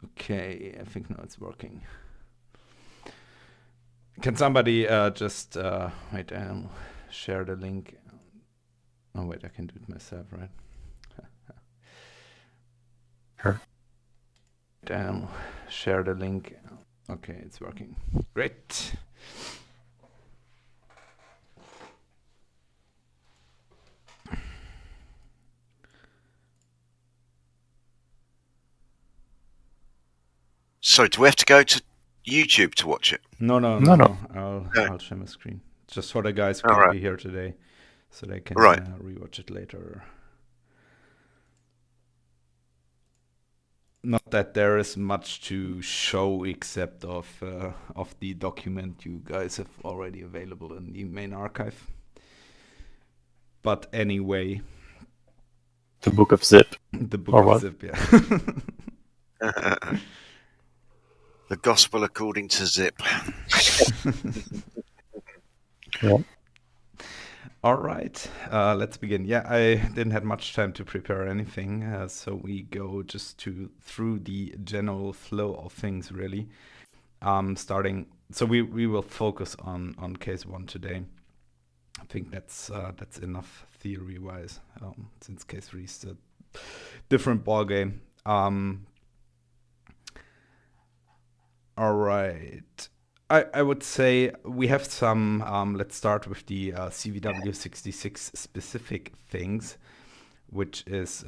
Okay, I think now it's working. Can somebody just wait? Share the link. Oh wait, I can do it myself, right? Sure. Share the link. Okay, it's working. Great. So, do we have to go to YouTube to watch it? No. No. I'll share my screen just for the guys who All can't right. be here today, so they can Right. rewatch it later. Not that there is much to show except of the document you guys have already available in the main archive. But anyway, The Book of Zip. the book Or of what? Zip, yeah. The Gospel according to Zip. Yeah. All right, let's begin. Yeah, I didn't have much time to prepare anything, so we go just through the general flow of things, really. Starting, so we will focus on case one today. I think that's enough theory-wise, since case three is a different ball game. All right. I would say we have some, let's start with the CVW66 specific things, which is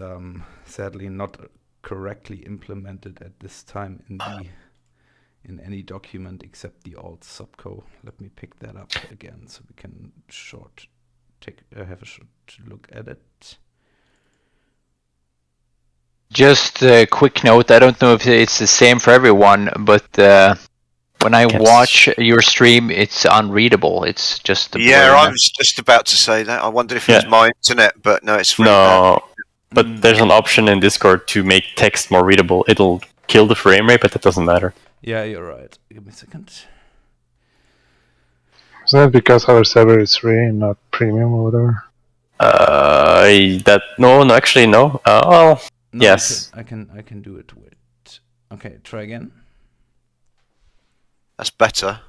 sadly not correctly implemented at this time in any document except the alt subco. Let me pick that up again so we can have a short look at it. Just a quick note, I don't know if it's the same for everyone, but when I Yes. watch your stream, it's unreadable. It's just the Yeah, I blurriness. was just about to say that. I wondered if it was Yeah. my internet, but no, it's really bad. No, but there's an option in Discord to make text more readable. It'll kill the frame rate, but that doesn't matter. Yeah, you're right. Give me a second. Isn't it because our server is free and not premium or whatever? No, actually, no. Well, No, yes. I can do it with. Okay, try again. That's better.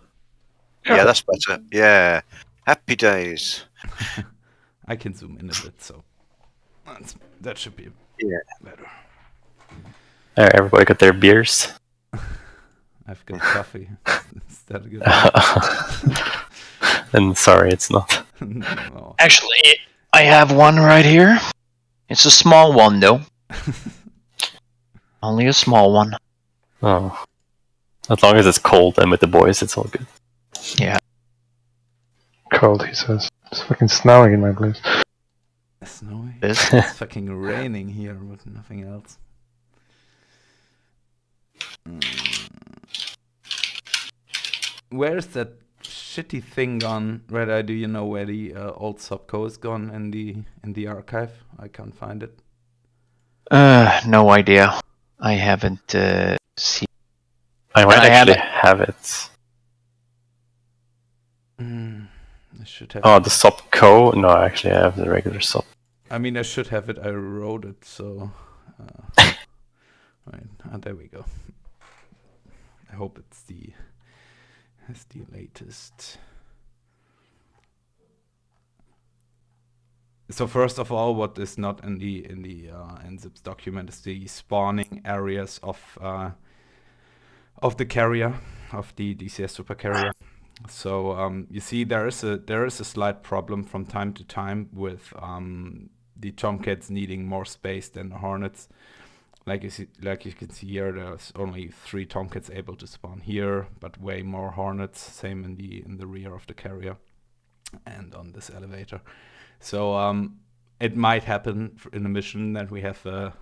Yeah, that's better. Yeah. Happy days. I can zoom in a bit, so that should be better. Everybody got their beers. I've got coffee. Is that good? And sorry, it's not. No. Actually, I have one right here. It's a small one, though. Only a small one. Oh. As long as it's cold and with the boys, it's all good. Yeah. Cold, he says. It's fucking snowing in my place. Snowy. This? It's fucking raining here with nothing else. Where's that shitty thing gone? Red-Eye, do you know where the old subco is gone in the archive? I can't find it. No idea. I haven't seen. I might I actually haven't- have it. I should have. Oh, the subco? No, I actually have the regular sub. I mean, I should have it. I wrote it, so. Right, there we go. I hope it's the latest. So first of all, what is not in the NZIPS document is the spawning areas of the carrier, of the DCS supercarrier. So you see, there is a slight problem from time to time with the Tomcats needing more space than the Hornets. Like you can see here, there's only 3 Tomcats able to spawn here, but way more Hornets. Same in the rear of the carrier and on this elevator. So it might happen in a mission that we have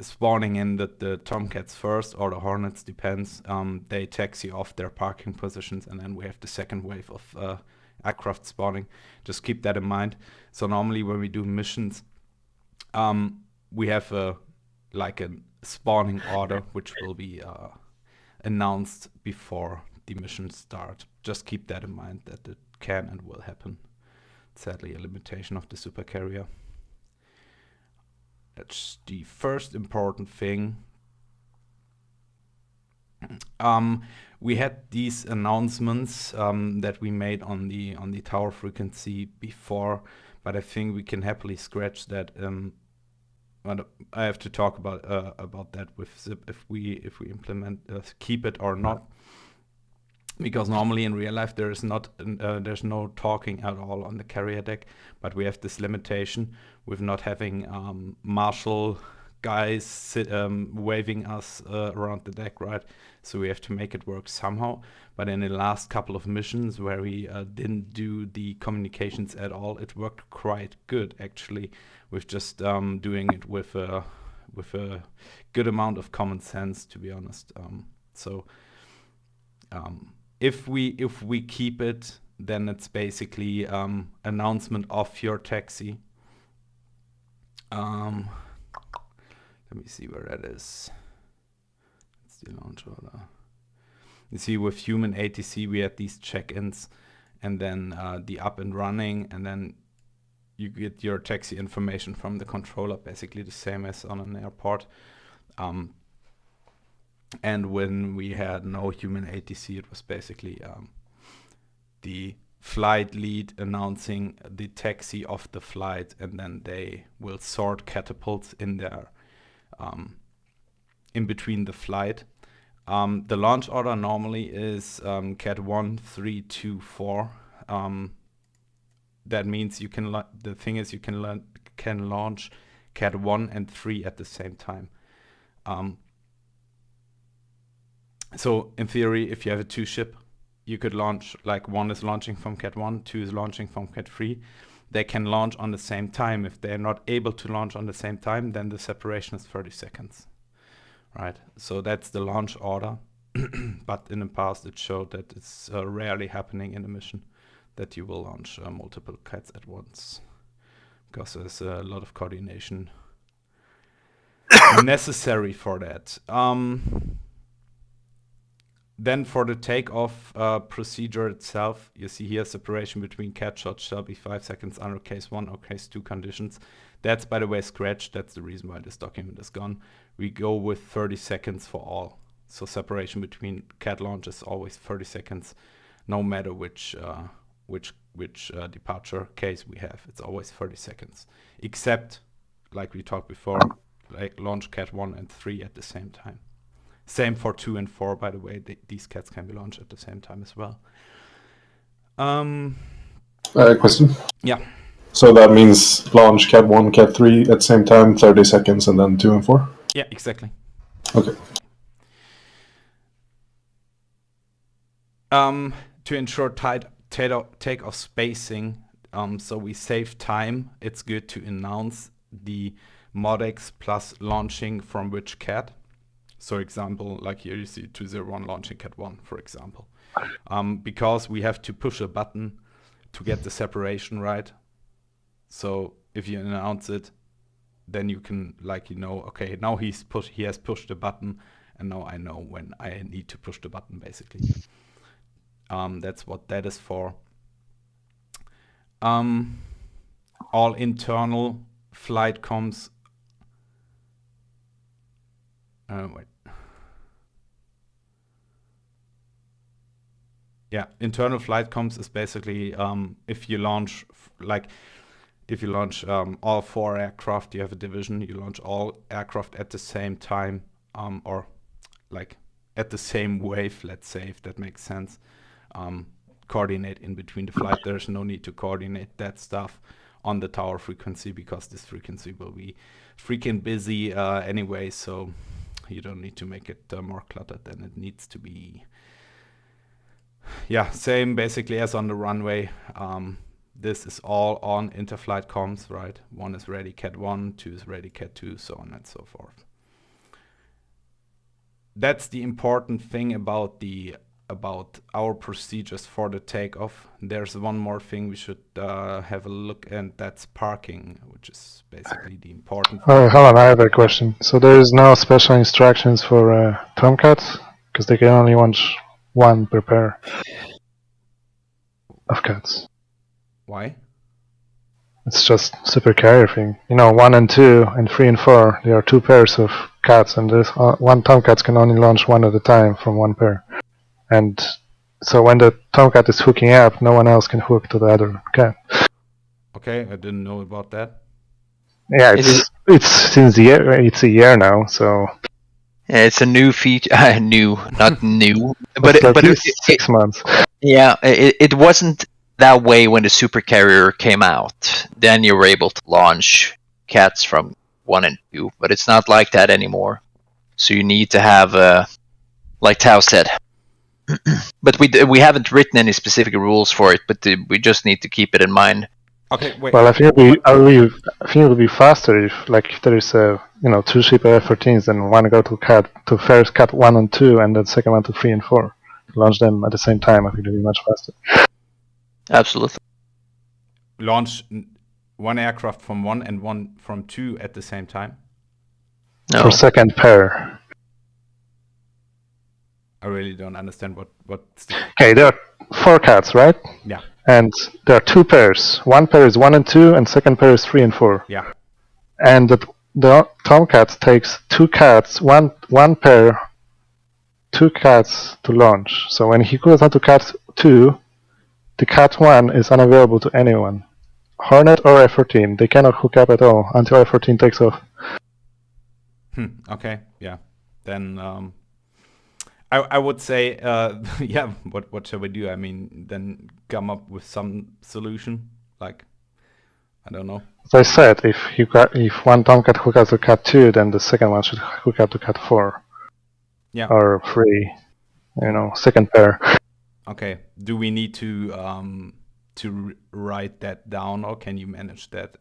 spawning in the Tomcats first or the Hornets, depends. They taxi off their parking positions, and then we have the second wave of aircraft spawning. Just keep that in mind. So normally when we do missions, we have a spawning order which will be announced before the mission start. Just keep that in mind, that it can and will happen. Sadly, a limitation of the supercarrier. That's the first important thing. We had these announcements that we made on the tower frequency before, but I think we can happily scratch that. But I have to talk about that with Zip if we implement keep it or not, because normally in real life there's no talking at all on the carrier deck, but we have this limitation with not having marshal guys waving us around the deck, right? So we have to make it work somehow. But in the last couple of missions where we didn't do the communications at all, it worked quite good actually, with just doing it with a good amount of common sense, to be honest. If we keep it, then it's basically announcement of your taxi. Let me see where that is. It's the launch order. You see, with human ATC, we had these check-ins, and then the up and running, and then you get your taxi information from the controller, basically the same as on an airport. And when we had no human ATC, it was basically the flight lead announcing the taxi of the flight, and then they will sort catapults in there in between the flight. The launch order normally is Cat 1, 3, 2, 4. That means you can the thing is you can launch Cat 1 and 3 at the same time. So in theory, if you have a 2-ship, you could launch, like 1 is launching from Cat 1, 2 is launching from Cat 3. They can launch on the same time. If they're not able to launch on the same time, then the separation is 30 seconds. Right, so that's the launch order. But in the past, it showed that it's rarely happening in a mission that you will launch multiple cats at once, because there's a lot of coordination necessary for that. Then for the takeoff procedure itself, you see here separation between cat shots shall be 5 seconds under case 1 or case 2 conditions. That's, by the way, scratched. That's the reason why this document is gone. We go with 30 seconds for all. So separation between cat launch is always 30 seconds, no matter which departure case we have. It's always 30 seconds, except, like we talked before, like launch cat 1 and 3 at the same time. Same for 2 and 4, by the way. These cats can be launched at the same time as well. Question? Yeah. So that means launch Cat 1, Cat 3 at the same time, 30 seconds, and then 2 and 4? Yeah, exactly. Okay. To ensure tight takeoff spacing, so we save time, it's good to announce the MODEX plus launching from which cat. So example, like here you see 201 launching Cat 1, for example. Because we have to push a button to get the separation right. So if you announce it, then you can, like, you know, okay, now he has pushed the button, and now I know when I need to push the button, basically. That's what that is for. All internal flight comms. Wait. Yeah, internal flight comms is basically if you launch all 4 aircraft, you have a division, you launch all aircraft at the same time, or like at the same wave, let's say, if that makes sense. Coordinate in between the flight. There's no need to coordinate that stuff on the tower frequency, because this frequency will be freaking busy anyway, so you don't need to make it more cluttered than it needs to be. Yeah, same basically as on the runway. This is all on interflight comms, right? 1 is ready Cat 1, 2 is ready Cat 2, so on and so forth. That's the important thing about our procedures for the takeoff. There's one more thing we should have a look at, and that's parking, which is basically the important thing. Oh, hold on, I have a question. So there is no special instructions for Tomcats? Because they can only launch 1 per pair of cats. Why? It's just super carrier thing. 1 and 2 and 3 and 4, there are 2 pairs of cats, and there's one Tomcat can only launch one at a time from one pair. And so when the Tomcat is hooking up, no one else can hook to the other cat. Okay, I didn't know about that. Yeah, it's since it's a year now, so It's a new feature. New, not new, but it's at but least 6 months. yeah, it wasn't that way when the Super Carrier came out. Then you were able to launch cats from 1 and 2, but it's not like that anymore. So you need to have, like Tao said. But we haven't written any specific rules for it, but we just need to keep it in mind. Okay, wait. Well, I think it would be faster if there is a 2 Super F-14s, then one go to first cat 1 and 2, and then second one to 3 and 4. Launch them at the same time. I think it would be much faster. Absolutely. Launch one aircraft from 1 and one from 2 at the same time? No. For second pair. I really don't understand what's the... Okay, there are 4 cats, right? Yeah. And there are 2 pairs. One pair is 1 and 2, and second pair is 3 and 4. Yeah. And the Tomcat takes 2 cats, one pair, 2 cats to launch. So when he goes on to cat 2, the cat 1 is unavailable to anyone. Hornet or F-14, they cannot hook up at all until F-14 takes off. Okay, yeah. Then I would say, yeah, what shall we do? I mean, then come up with some solution. Like, I don't know. As I said, if one Tomcat hooks up to cat 2, then the second one should hook up to cat 4. Yeah. Or 3. Second pair. Okay. Do we need to write that down, or can you manage that?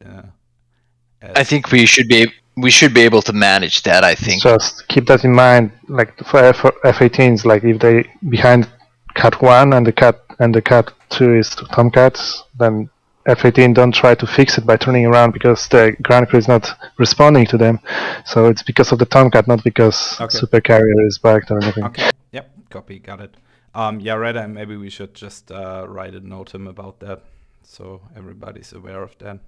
I think we should be able to manage that. I think. Just keep that in mind. Like for F-18s, like if they behind cat 1 and the cat 2 is Tomcats, then F-18 don't try to fix it by turning around because the ground crew is not responding to them. So it's because of the Tomcat, not because Super Carrier is bugged or anything. Okay. Yep. Copy. Got it. Yeah, Reda, maybe we should just write a note about that, so everybody's aware of that.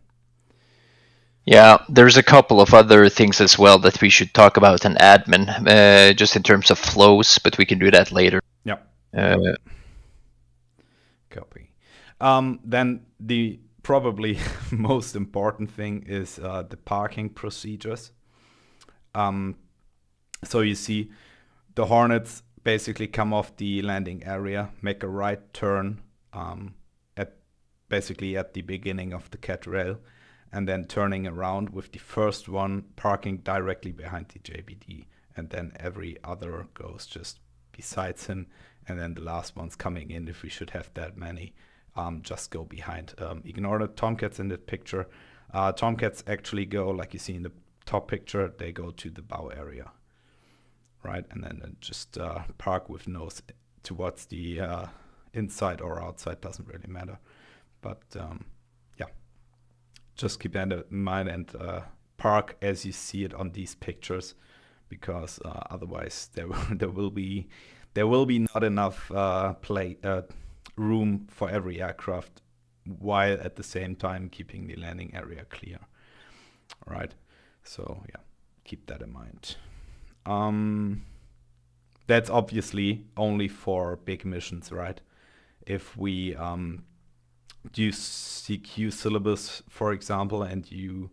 Yeah, there's a couple of other things as well that we should talk about in admin, just in terms of flows, but we can do that later. Yep. Copy. Then the probably most important thing is the parking procedures. So you see the Hornets basically come off the landing area, make a right turn basically at the beginning of the cat rail, and then turning around with the first one parking directly behind the JBD, and then every other goes just besides him, and then the last one's coming in, if we should have that many, just go behind. Ignore the Tomcats in that picture. Tomcats actually go, like you see in the top picture, they go to the bow area, right? And then just park with nose towards the inside or outside, doesn't really matter. But yeah, just keep that in mind and park as you see it on these pictures, because otherwise there will be not enough room for every aircraft, while at the same time keeping the landing area clear. Right. So yeah, keep that in mind. That's obviously only for big missions, right? If we do CQ syllabus, for example, and you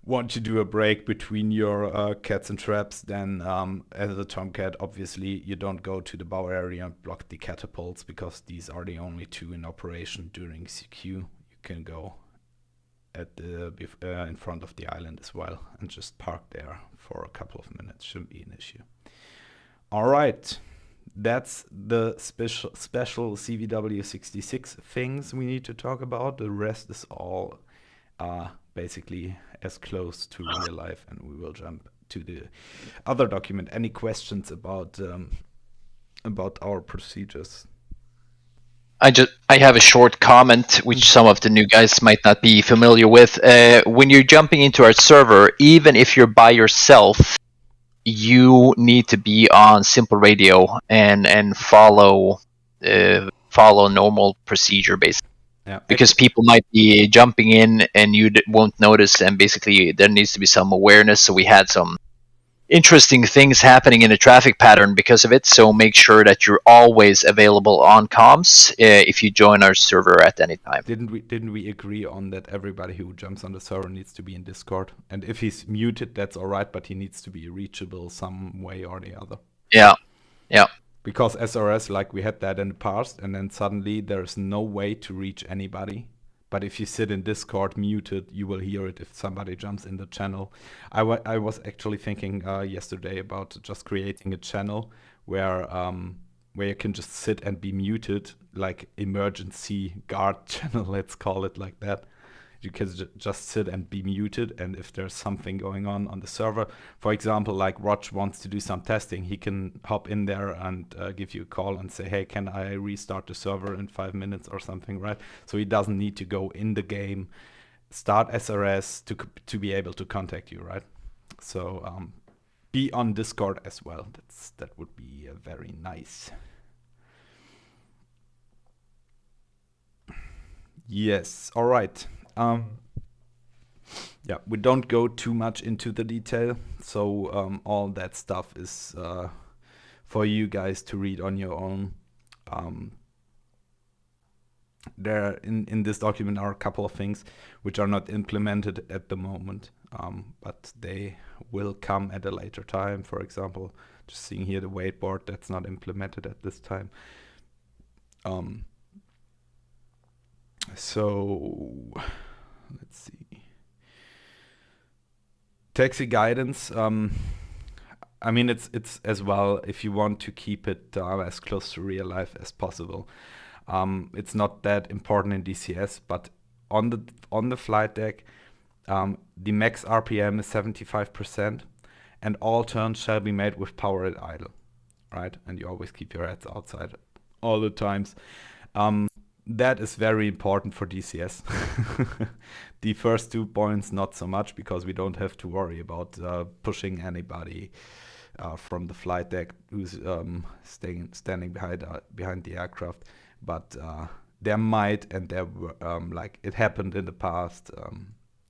want to do a break between your cats and traps, then as a Tomcat, obviously you don't go to the bow area and block the catapults, because these are the only 2 in operation during CQ. You can go at the in front of the island as well and just park there for a couple of minutes. Shouldn't be an issue. All right. That's the special CVW 66 things we need to talk about. The rest is all basically as close to real life, and we will jump to the other document. Any questions about our procedures? I have a short comment, which some of the new guys might not be familiar with. When you're jumping into our server, even if you're by yourself, you need to be on simple radio and follow normal procedure basically. Yeah. because people might be jumping in and you won't notice, and basically there needs to be some awareness. So we had some interesting things happening in the traffic pattern because of it. So make sure that you're always available on comms if you join our server at any time. Didn't we agree on that everybody who jumps on the server needs to be in Discord? And if he's muted, that's all right, but he needs to be reachable some way or the other. Yeah, yeah. Because SRS, like we had that in the past, and then suddenly there's no way to reach anybody. But if you sit in Discord muted, you will hear it if somebody jumps in the channel. I was actually thinking yesterday about just creating a channel where you can just sit and be muted, like emergency guard channel, let's call it like that. You can just sit and be muted, and if there's something going on the server, for example, like Roch wants to do some testing, he can hop in there and give you a call and say, hey, can I restart the server in 5 minutes or something, right? So he doesn't need to go in the game, start SRS to be able to contact you, right? So be on Discord as well. That would be very nice. Yes, all right. Yeah, we don't go too much into the detail, so all that stuff is for you guys to read on your own. There in this document are a couple of things which are not implemented at the moment, but they will come at a later time. For example, just seeing here the whiteboard, that's not implemented at this time. So let's see. Taxi guidance. I mean, it's as well, if you want to keep it as close to real life as possible. It's not that important in DCS, but on the flight deck, the max RPM is 75%, and all turns shall be made with power at idle, right? And you always keep your heads outside all the times. That is very important for DCS. The first 2 points, not so much, because we don't have to worry about pushing anybody from the flight deck who's standing behind the aircraft. But there might, and there were, like it happened in the past,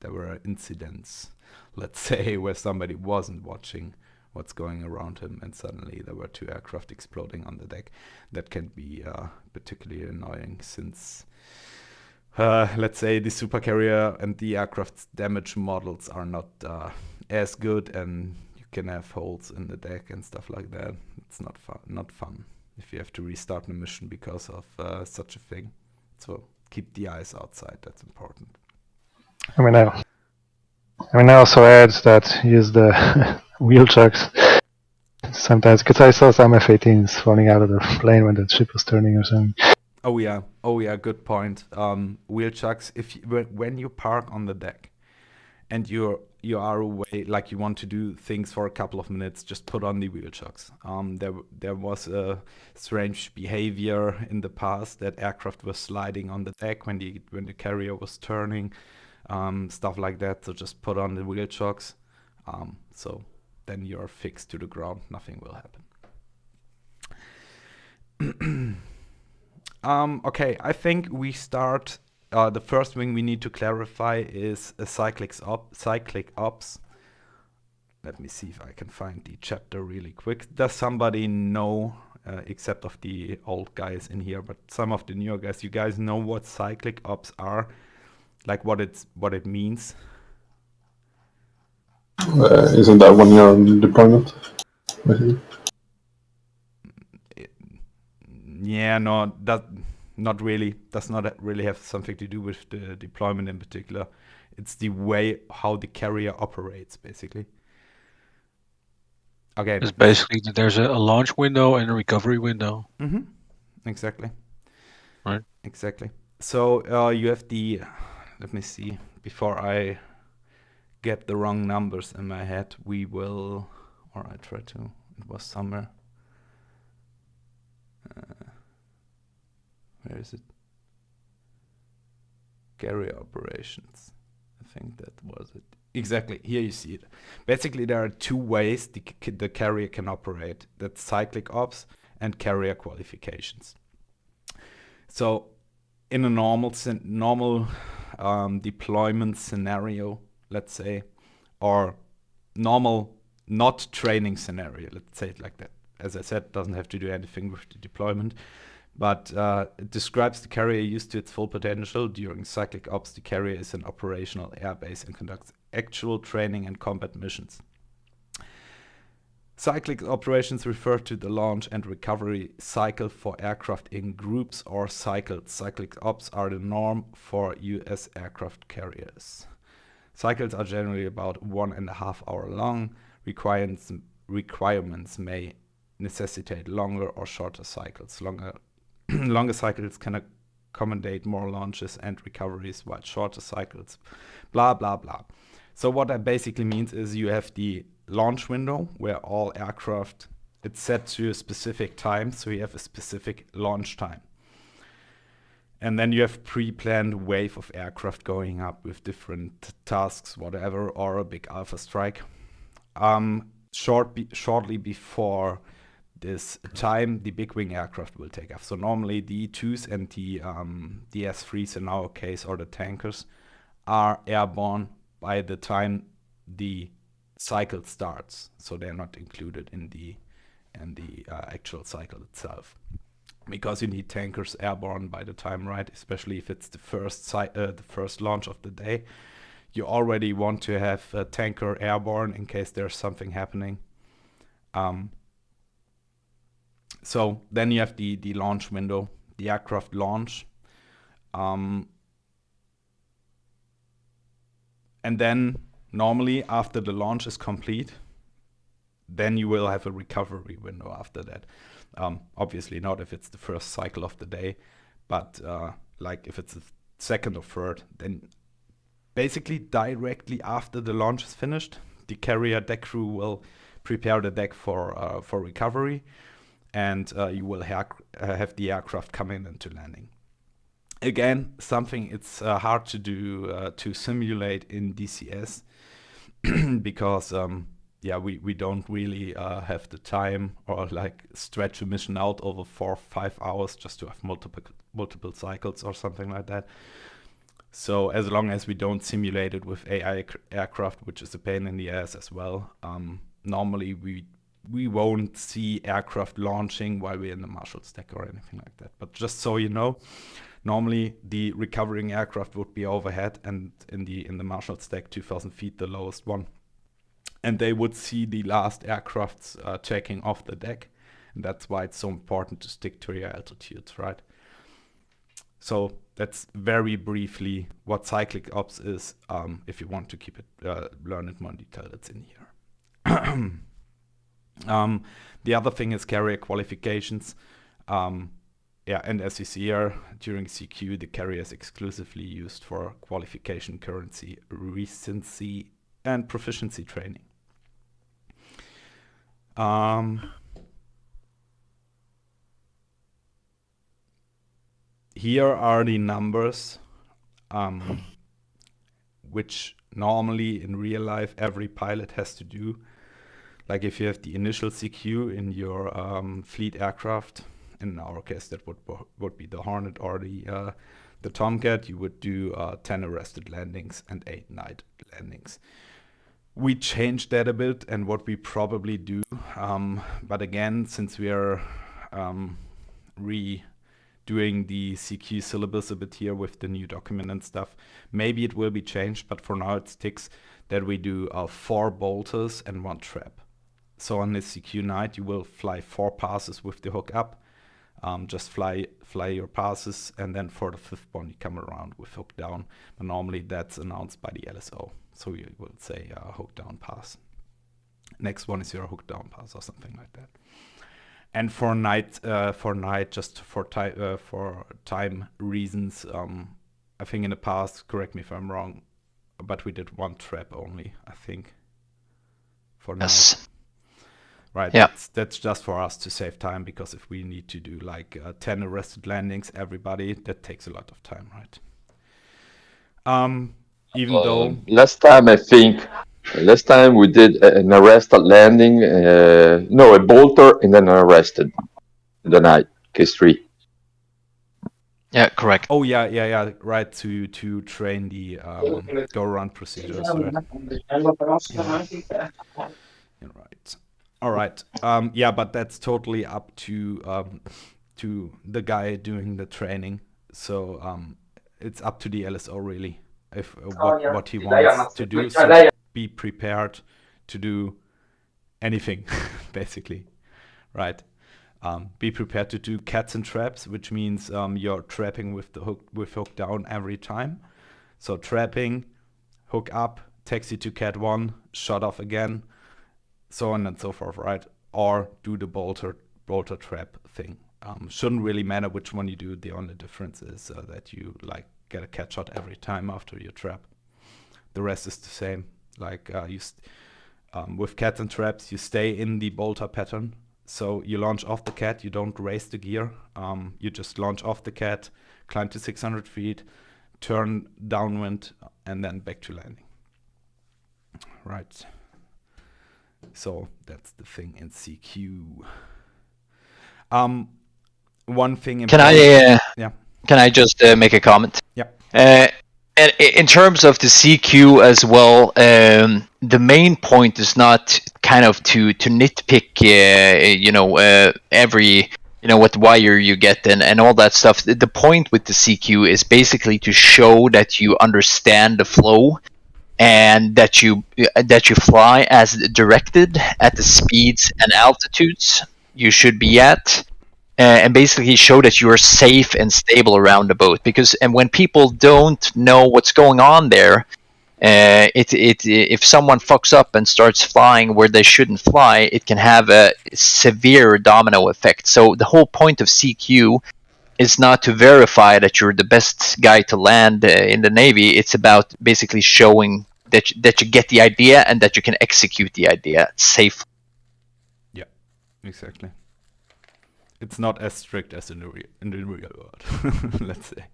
there were incidents, let's say, where somebody wasn't watching what's going around him, and suddenly there were 2 aircraft exploding on the deck. That can be particularly annoying, since let's say the supercarrier and the aircraft's damage models are not as good, and you can have holes in the deck and stuff like that. It's not fun if you have to restart the mission because of such a thing. So keep the eyes outside, that's important. I mean, I also add that use the wheel chucks sometimes, because I saw some F-18s falling out of the plane when the ship was turning or something. Oh yeah, good point. Wheel chucks. When you park on the deck and you are away, like you want to do things for a couple of minutes, just put on the wheel chucks. There was a strange behavior in the past that aircraft were sliding on the deck when the carrier was turning, stuff like that. So just put on the wheel chucks. So then you're fixed to the ground. Nothing will happen. Okay, I think we start. The first thing we need to clarify is a cyclic ops. Let me see if I can find the chapter really quick. Does somebody know, except of the old guys in here, but some of the newer guys, you guys know what cyclic ops are? Like what it means? Isn't that when you're on deployment? Yeah, no, not really. Does not really have something to do with the deployment in particular. It's the way how the carrier operates, basically. Okay. It's basically that there's a launch window and a recovery window. Mm-hmm. Exactly. Right. Exactly. So you have the. Let me see. Before I get the wrong numbers in my head, we will. Or I try to. It was somewhere. Where is it? Carrier operations. I think that was it. Exactly, here you see it. Basically, there are 2 ways the carrier can operate. That's cyclic ops and carrier qualifications. So in a normal deployment scenario, let's say, or normal not training scenario, let's say it like that. As I said, doesn't have to do anything with the deployment, but it describes the carrier used to its full potential. During cyclic ops, the carrier is an operational airbase and conducts actual training and combat missions. Cyclic operations refer to the launch and recovery cycle for aircraft in groups or cycles. Cyclic ops are the norm for US aircraft carriers. Cycles are generally about 1.5 hours long. Requirements may necessitate longer or shorter cycles. Longer cycles can accommodate more launches and recoveries, while shorter cycles, blah, blah, blah. So what that basically means is you have the launch window where all aircraft, it's set to a specific time, so you have a specific launch time. And then you have pre-planned wave of aircraft going up with different tasks, whatever, or a big alpha strike. Shortly before this time, the big wing aircraft will take off. So normally the E2s and the S3s in our case, or the tankers, are airborne by the time the cycle starts. So they're not included in the actual cycle itself. Because you need tankers airborne by the time, right? Especially if it's the first launch of the day. You already want to have a tanker airborne in case there's something happening. So then you have the launch window, the aircraft launch. And then normally after the launch is complete, then you will have a recovery window after that. Obviously not if it's the first cycle of the day, but like if it's the second or third, then basically directly after the launch is finished, the carrier deck crew will prepare the deck for recovery, and you will have the aircraft coming into landing. Again, something it's hard to do to simulate in DCS because we don't really have the time or like stretch a mission out over 4 or 5 hours just to have multiple cycles or something like that. So as long as we don't simulate it with AI aircraft, which is a pain in the ass as well, normally we won't see aircraft launching while we're in the Marshall stack or anything like that. But just so you know, normally the recovering aircraft would be overhead and in the Marshall stack 2,000 feet, the lowest one. And they would see the last aircrafts taking off the deck. And that's why it's so important to stick to your altitudes, right? So that's very briefly what cyclic ops is. If you want to keep it, learn it more in detail, it's in here. The other thing is carrier qualifications. And as you see here, during CQ, the carrier is exclusively used for qualification, currency, recency, and proficiency training. Here are the numbers, which normally in real life every pilot has to do. Like if you have the initial CQ in your fleet aircraft, in our case that would be the Hornet or the Tomcat, you would do 10 arrested landings and 8 night landings. We changed that a bit and what we probably do, but again, since we are redoing the CQ syllabus a bit here with the new document and stuff, maybe it will be changed, but for now it sticks that we do 4 bolters and 1 trap. So on this CQ night, you will fly 4 passes with the hook up, just fly your passes, and then for the 5th one, you come around with hook down. But normally that's announced by the LSO. So you will say hook down pass. Next one is your hook down pass or something like that. And for night, just for time reasons, I think in the past, correct me if I'm wrong, but we did 1 trap only, I think, for night. Right, yeah. That's just for us to save time, because if we need to do like 10 arrested landings, everybody, that takes a lot of time, right? Even though last time we did an arrested landing, a bolter and then an arrested in the night, case 3. Yeah, correct. Oh yeah, right. To train the go around procedures, right? Yeah, right. All right. Yeah, but that's totally up to the guy doing the training. So it's up to the LSO really if what he wants to do. So be prepared to do anything, basically, right? Be prepared to do cats and traps, which means you're trapping with the hook down every time. So trapping, hook up, taxi to cat 1, shut off again, so on and so forth, right? Or do the bolter trap thing. Shouldn't really matter which one you do. The only difference is that you like get a cat shot every time after your trap. The rest is the same. Like with cats and traps, you stay in the bolter pattern. So you launch off the cat, you don't raise the gear. You just launch off the cat, climb to 600 feet, turn downwind, and then back to landing. Right. So that's the thing in CQ. One thing in Can I yeah. can I just make a comment? Yeah. And in terms of the CQ as well, the main point is not kind of to nitpick, every what wire you get and all that stuff. The point with the CQ is basically to show that you understand the flow and that you fly as directed at the speeds and altitudes you should be at. And basically show that you are safe and stable around the boat. And when people don't know what's going on there, if someone fucks up and starts flying where they shouldn't fly, it can have a severe domino effect. So the whole point of CQ is not to verify that you're the best guy to land in the Navy. It's about basically showing that you get the idea and that you can execute the idea safely. Yeah, exactly. It's not as strict as in the real world, let's say.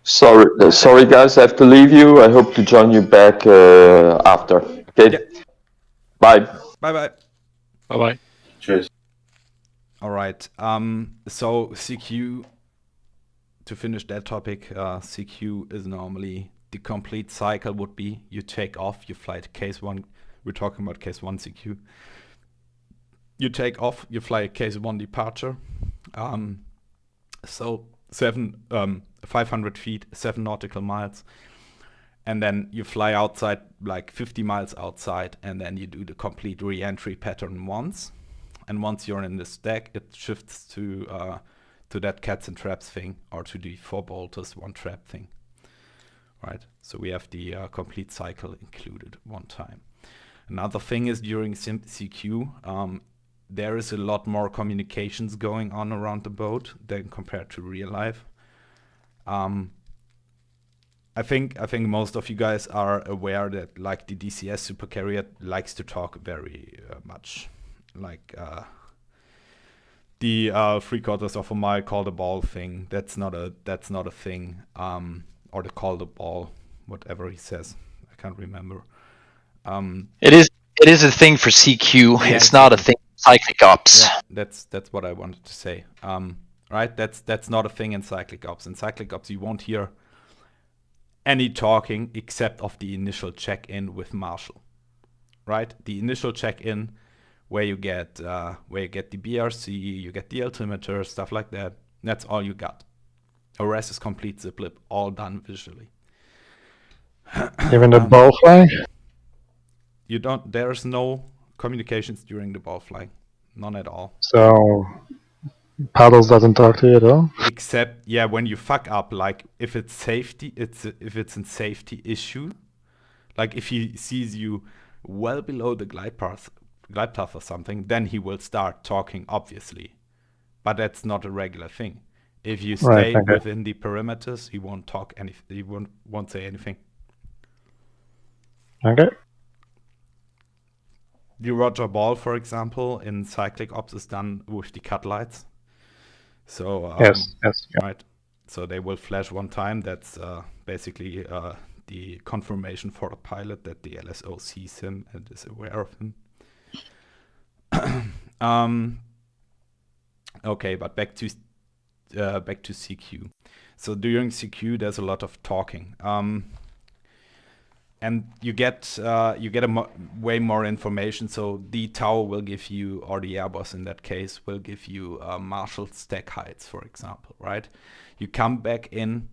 Sorry, guys, I have to leave you. I hope to join you back after. Okay. Yeah. Bye. Bye. Bye bye. Cheers. All right. So CQ. To finish that topic, CQ is normally the complete cycle would be you take off, you fly to case 1. We're talking about case 1 CQ. You take off, you fly case 1 departure. So 500 feet, 7 nautical miles. And then you fly outside like 50 miles outside, and then you do the complete re-entry pattern once. And once you're in the stack, it shifts to that cats and traps thing, or to the 4 bolters, 1 trap thing. Right? So we have the complete cycle included one time. Another thing is during CQ, there is a lot more communications going on around the boat than compared to real life. I think most of you guys are aware that like the DCS supercarrier likes to talk very much. Like the 3/4 of a mile call the ball thing. That's not a thing. Or the call the ball, whatever he says. I can't remember. It is a thing for CQ. Yeah, it's not a thing for cyclic ops. Yeah, that's what I wanted to say. Right? That's not a thing in cyclic ops. In cyclic ops, you won't hear any talking except of the initial check-in with Marshall. Right? The initial check-in where you get the BRC, you get the altimeter, stuff like that. That's all you got. The rest is complete zip lip, all done visually. Even the ball flying? There's no communications during the ball flying. None at all. So Paddles doesn't talk to you at all? Except, yeah, when you fuck up, like if it's safety, if it's a safety issue, like if he sees you well below the glide path or something, then he will start talking, obviously. But that's not a regular thing. If you stay within the perimeters, he won't talk anything. He won't say anything. Okay. The Roger Ball, for example, in cyclic ops is done with the cut lights. So yes. Right. So they will flash one time. That's basically the confirmation for the pilot that the LSO sees him and is aware of him. Okay, but back to CQ. So during CQ, there's a lot of talking, and you get way more information. So the tower will give you, or the Airbus in that case, will give you Marshall stack heights, for example, right? You come back in,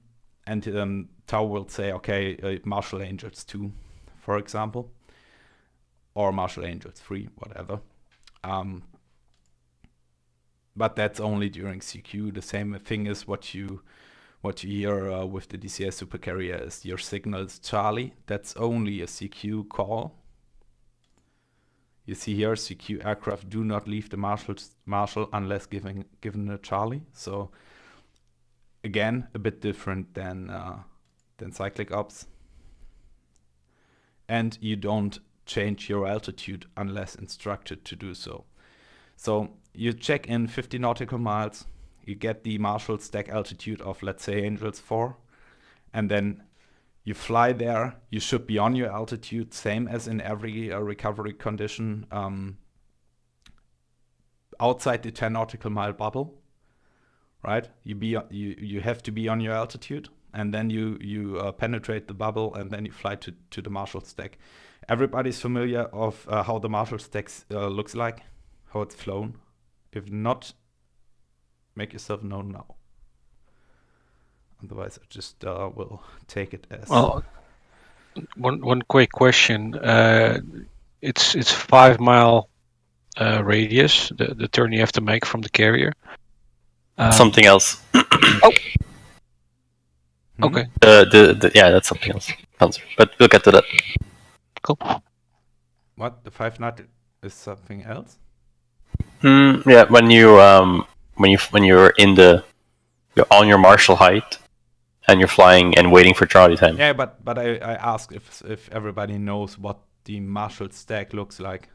and tower will say, okay, Marshall Angels 2, for example, or Marshall Angels 3, whatever. But that's only during CQ. The same thing is what you hear with the DCS supercarrier is your signals Charlie. That's only a CQ call. You see here, CQ aircraft do not leave the Marshall unless given a Charlie. So again, a bit different than cyclic ops. And you don't change your altitude unless instructed to do so. So you check in 50 nautical miles, you get the Marshall stack altitude of, let's say, Angels 4, and then you fly there. You should be on your altitude, same as in every recovery condition, outside the 10 nautical mile bubble, right? You have to be on your altitude, and then you penetrate the bubble, and then you fly to the Marshall stack. Everybody's familiar of how the Marshall stack looks like, how it's flown. If not, make yourself known now. Otherwise, I just will take it as. Well, one quick question. It's 5 mile radius, the turn you have to make from the carrier. Something else. Okay. Yeah, that's something else. But we'll get to that. Cool. What? The 5 knot is something else? Yeah, when you're on your Marshall height and you're flying and waiting for Charlie time. Yeah, but I asked if everybody knows what the Marshall stack looks like.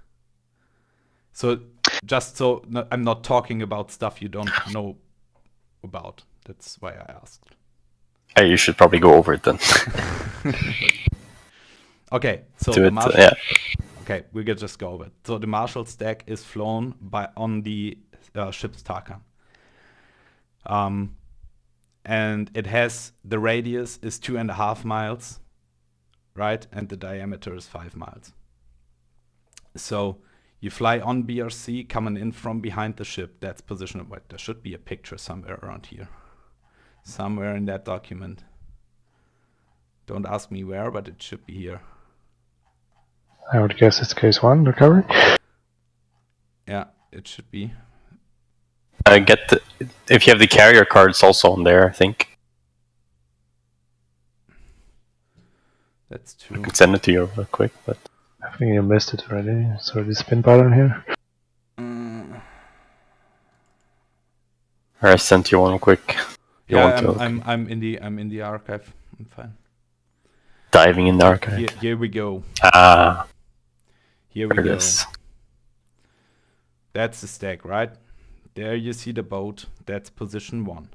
So just so I'm not talking about stuff you don't know about. That's why I asked. You should probably go over it then. Okay, so Do the it, Marshall. yeah. Okay, we can just go over it. So the Marshall stack is flown on the ship's Tarkan. And it has, the radius is 2.5 miles, right? And the diameter is 5 miles. So you fly on BRC coming in from behind the ship. That's position. Wait, there should be a picture somewhere around here. Somewhere in that document. Don't ask me where, but it should be here. I would guess it's case 1 recovery. Yeah, it should be. If you have the carrier cards also on there, I think. That's true. I could send it to you real quick, but I think you missed it already. It's already spin pattern here. or I sent you one quick. You Yeah, want to I'm in the archive. I'm fine. diving in the archive. Here we go. Here we There it go. is. That's the stack, right? There you see the boat. That's position 1.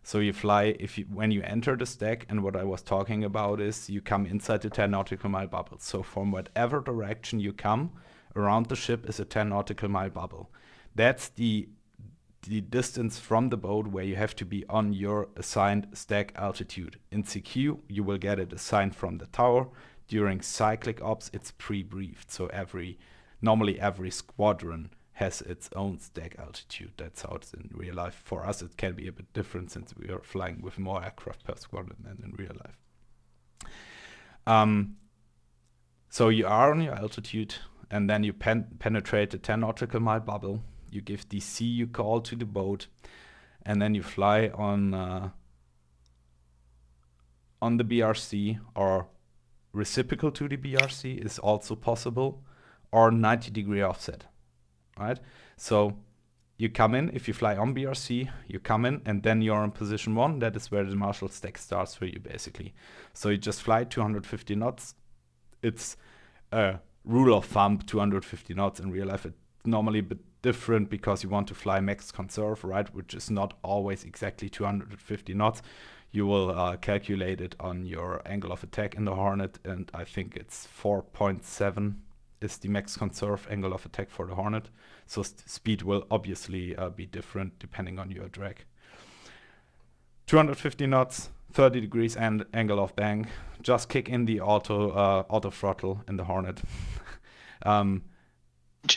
So you fly when you enter the stack, and what I was talking about is you come inside the 10 nautical mile bubble. So from whatever direction you come, around the ship is a 10 nautical mile bubble. That's the distance from the boat where you have to be on your assigned stack altitude. In CQ, you will get it assigned from the tower. During cyclic ops, it's pre-briefed. So normally every squadron has its own stack altitude. That's how it's in real life. For us, it can be a bit different since we are flying with more aircraft per squadron than in real life. So you are on your altitude, and then you penetrate the 10 nautical mile bubble. You give the CU call to the boat, and then you fly on the BRC, or reciprocal to the BRC is also possible, or 90-degree offset. Right? So you come in, if you fly on BRC, you come in, and then you're in position 1. That is where the Marshall stack starts for you, basically. So you just fly 250 knots. It's a rule of thumb, 250 knots. In real life, it's normally a bit different because you want to fly max conserve, right? Which is not always exactly 250 knots. You will calculate it on your angle of attack in the Hornet, and I think it's 4.7 is the max conserve angle of attack for the Hornet. So speed will obviously be different depending on your drag. 250 knots, 30 degrees and angle of bang. Just kick in the auto throttle in the Hornet.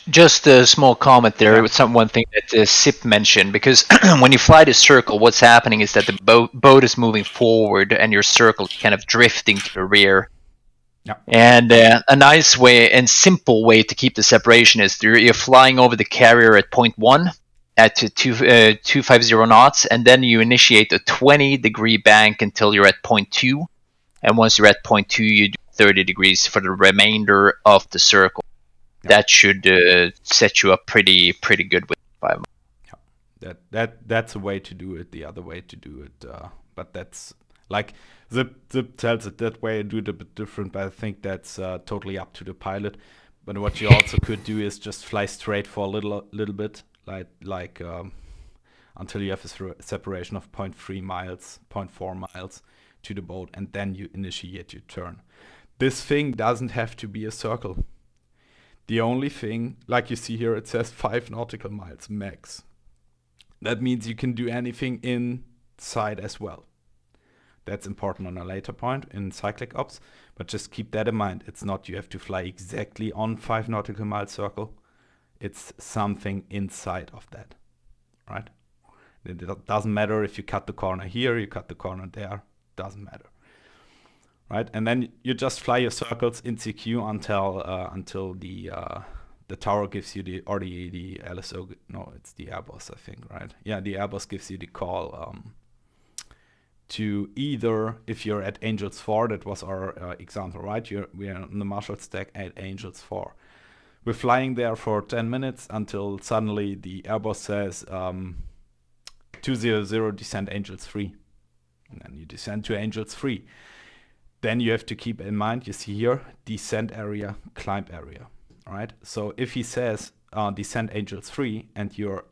Just a small comment there with one thing that Sip mentioned, because when you fly the circle, what's happening is that the boat is moving forward and your circle is kind of drifting to the rear. Yeah. And a nice way and simple way to keep the separation is you're flying over the carrier at 0.1 at 250 knots, and then you initiate a 20-degree bank until you're at 0.2. And once you're at 0.2, you do 30 degrees for the remainder of the circle. That should set you up pretty good with 5 miles. That's a way to do it. The other way to do it, but that's like Zip tells it that way. Do it a bit different, but I think that's totally up to the pilot. But what you also could do is just fly straight for a little bit, like until you have a separation of 0.3 miles, 0.4 miles to the boat, and then you initiate your turn. This thing doesn't have to be a circle. The only thing, like you see here, it says 5 nautical miles max. That means you can do anything inside as well. That's important on a later point in cyclic ops, but just keep that in mind. It's not you have to fly exactly on 5 nautical mile circle. It's something inside of that, right? It doesn't matter if you cut the corner here, you cut the corner there, doesn't matter. Right, and then you just fly your circles in CQ until the tower gives you the LSO. No, it's the Airbus, I think, right? Yeah, the Airbus gives you the call to either, if you're at Angels 4, that was our example, right? We are on the Marshall stack at Angels 4. We're flying there for 10 minutes until suddenly the Airbus says 200 descend Angels 3, and then you descend to Angels 3. Then you have to keep in mind, you see here, descent area, climb area, right? So if he says descend Angels 3 and you're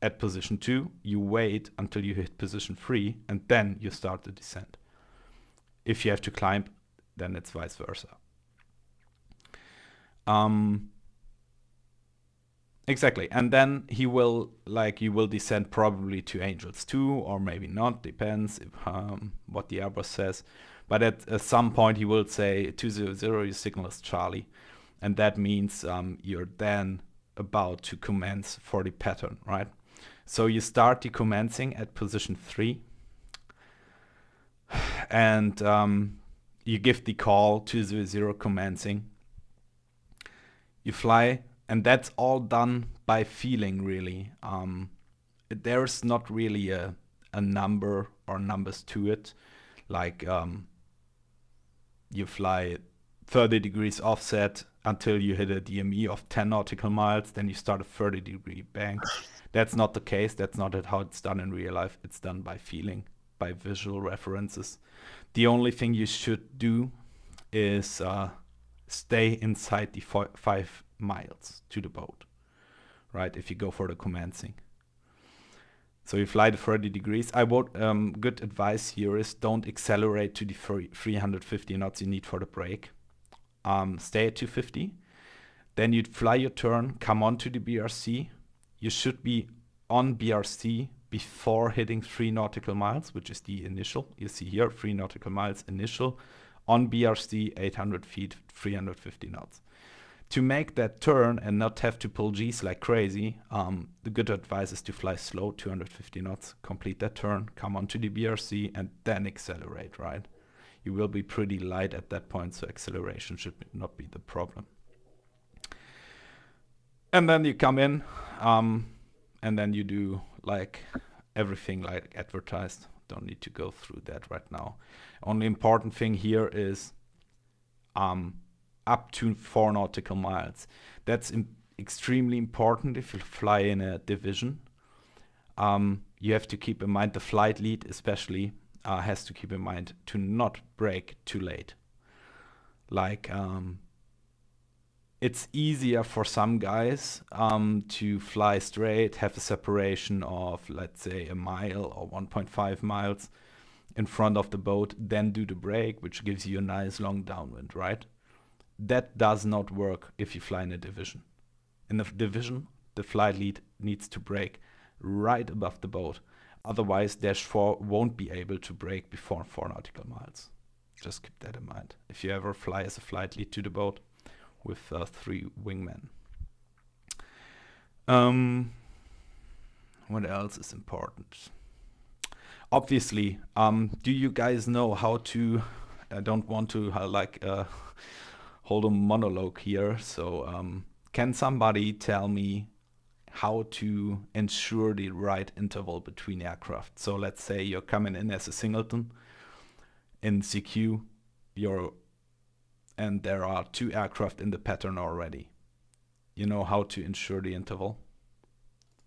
at position 2, you wait until you hit position 3 and then you start the descent. If you have to climb, then it's vice versa. Exactly, and then you will descend probably to Angels 2 or maybe not, depends if, what the Airbus says. But at some point he will say 200, your signal is Charlie. And that means you're then about to commence for the pattern, right? So you start the commencing at position 3. And you give the call 200 commencing. You fly, and that's all done by feeling, really. There's not really a number or numbers to it. Like you fly 30 degrees offset until you hit a DME of 10 nautical miles, then you start a 30-degree bank. That's not the case. That's not how it's done in real life. It's done by feeling, by visual references. The only thing you should do is stay inside the 5 miles to the boat, right? If you go for the commencing. So you fly the 30 degrees. I would, good advice here is don't accelerate to the 350 knots you need for the brake. Stay at 250. Then you'd fly your turn, come on to the BRC. You should be on BRC before hitting 3 nautical miles, which is the initial. You see here, 3 nautical miles initial. On BRC, 800 feet, 350 knots. To make that turn and not have to pull G's like crazy, the good advice is to fly slow, 250 knots, complete that turn, come onto the BRC, and then accelerate, right? You will be pretty light at that point, so acceleration should not be the problem. And then you come in, and then you do like everything like advertised. Don't need to go through that right now. Only important thing here is up to 4 nautical miles. That's extremely important if you fly in a division. You have to keep in mind, the flight lead especially has to keep in mind to not brake too late. Like it's easier for some guys to fly straight, have a separation of, let's say, a mile or 1.5 miles in front of the boat, then do the brake, which gives you a nice long downwind, right? that does not work if you fly in a division. In the division, the flight lead needs to brake right above the boat. Otherwise, Dash 4 won't be able to brake before 4 nautical miles. Just keep that in mind. If you ever fly as a flight lead to the boat with 3 wingmen. What else is important? Obviously, do you guys know how to... I don't want to hold a monologue here, so can somebody tell me how to ensure the right interval between aircraft? So let's say you're coming in as a singleton in CQ, and there are 2 aircraft in the pattern already. You know how to ensure the interval?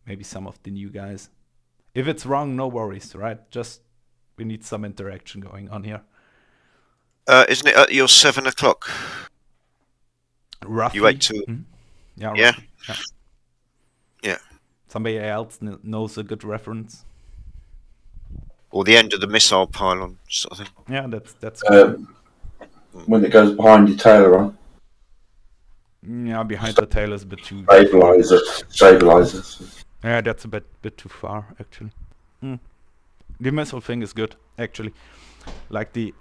Maybe some of the new guys. If it's wrong, no worries, right? Just we need some interaction going on here. Isn't it at your 7 o'clock? Roughly. You wait till... Yeah. Yeah. Roughly. Yeah. Yeah. Somebody else knows a good reference. Or the end of the missile pylon, sort of thing. Yeah, that's When it goes behind your tail, yeah, behind the tail is a bit too stabilizers. Yeah, that's a bit too far actually. The missile thing is good actually. Like the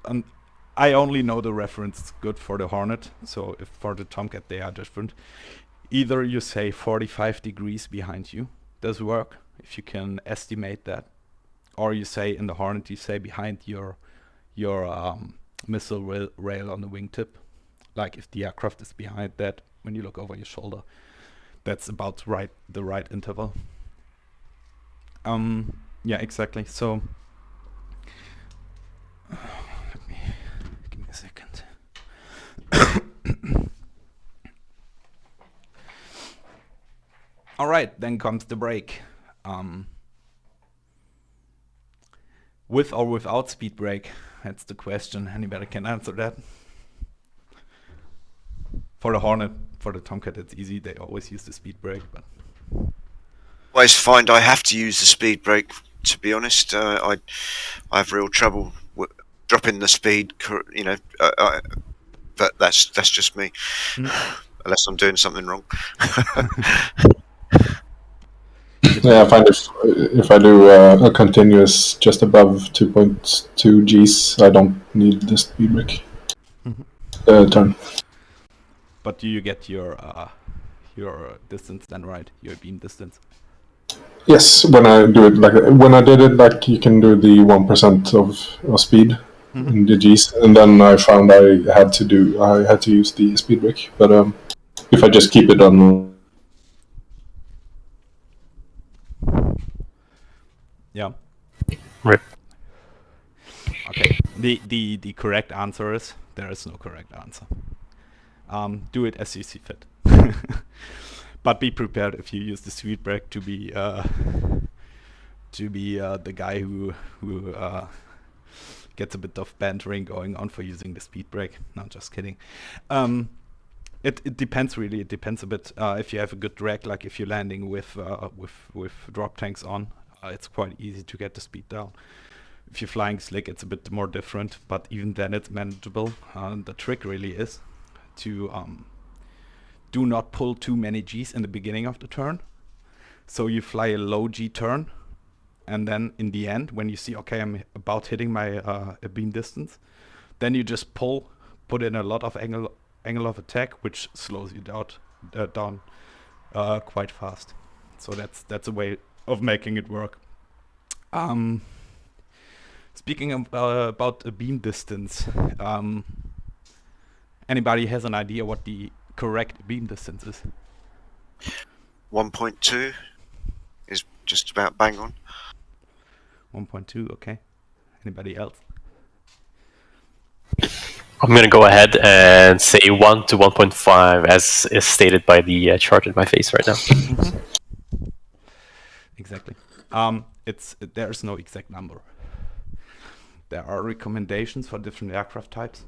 I only know the reference good for the Hornet, so if for the Tomcat they are different. Either you say 45 degrees behind you, does work if you can estimate that, or you say in the Hornet you say behind your missile rail on the wingtip, like if the aircraft is behind that when you look over your shoulder, that's about the right interval. Yeah, exactly. So give me a second. All right, then comes the brake. With or without speed brake? That's the question. Anybody can answer that? For the Hornet, for the Tomcat, it's easy. They always use the speed brake, but Always find I have to use the speed brake. To be honest, I have real trouble dropping the speed. But that's just me. Unless I'm doing something wrong. Yeah, I find if I do a continuous just above 2.2 Gs, I don't need the speed brake turn. But do you get your distance then right? Your beam distance? Yes, when I do it when I did it you can do the 1% of speed in the Gs, and then I found I had to use the speed brake. But if I just keep it on. Yeah. Right. Okay. The correct answer is there is no correct answer. Do it as you see fit. But be prepared if you use the speed brake to be the guy who gets a bit of bantering going on for using the speed brake. No, just kidding. It depends really. It depends a bit. If you have a good drag, like if you're landing with drop tanks on, it's quite easy to get the speed down. If you're flying slick, it's a bit more different, but even then it's manageable. The trick really is to do not pull too many Gs in the beginning of the turn. So you fly a low G turn, and then in the end, when you see, okay, I'm about hitting my beam distance, then you just put in a lot of angle of attack, which slows you down quite fast. So that's a way of making it work. Speaking about a beam distance, anybody has an idea what the correct beam distance is? 1.2 is just about bang on. 1.2, okay. Anybody else? I'm going to go ahead and say 1 to 1.5 as is stated by the chart in my face right now. Exactly. There's no exact number. There are recommendations for different aircraft types.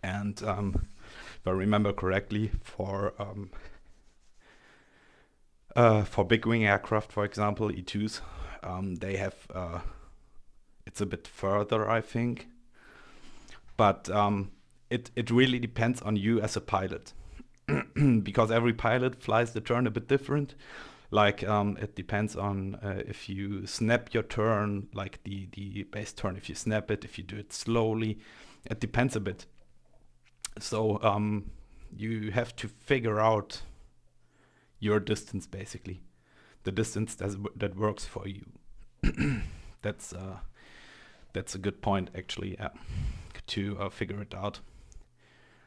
And if I remember correctly, for big wing aircraft, for example, E2s, they have it's a bit further, I think. But it really depends on you as a pilot, because every pilot flies the turn a bit different. Like it depends on if you snap your turn, like the base turn, if you snap it, if you do it slowly, it depends a bit. So you have to figure out your distance, basically, the distance that works for you. That's a good point, actually, to figure it out.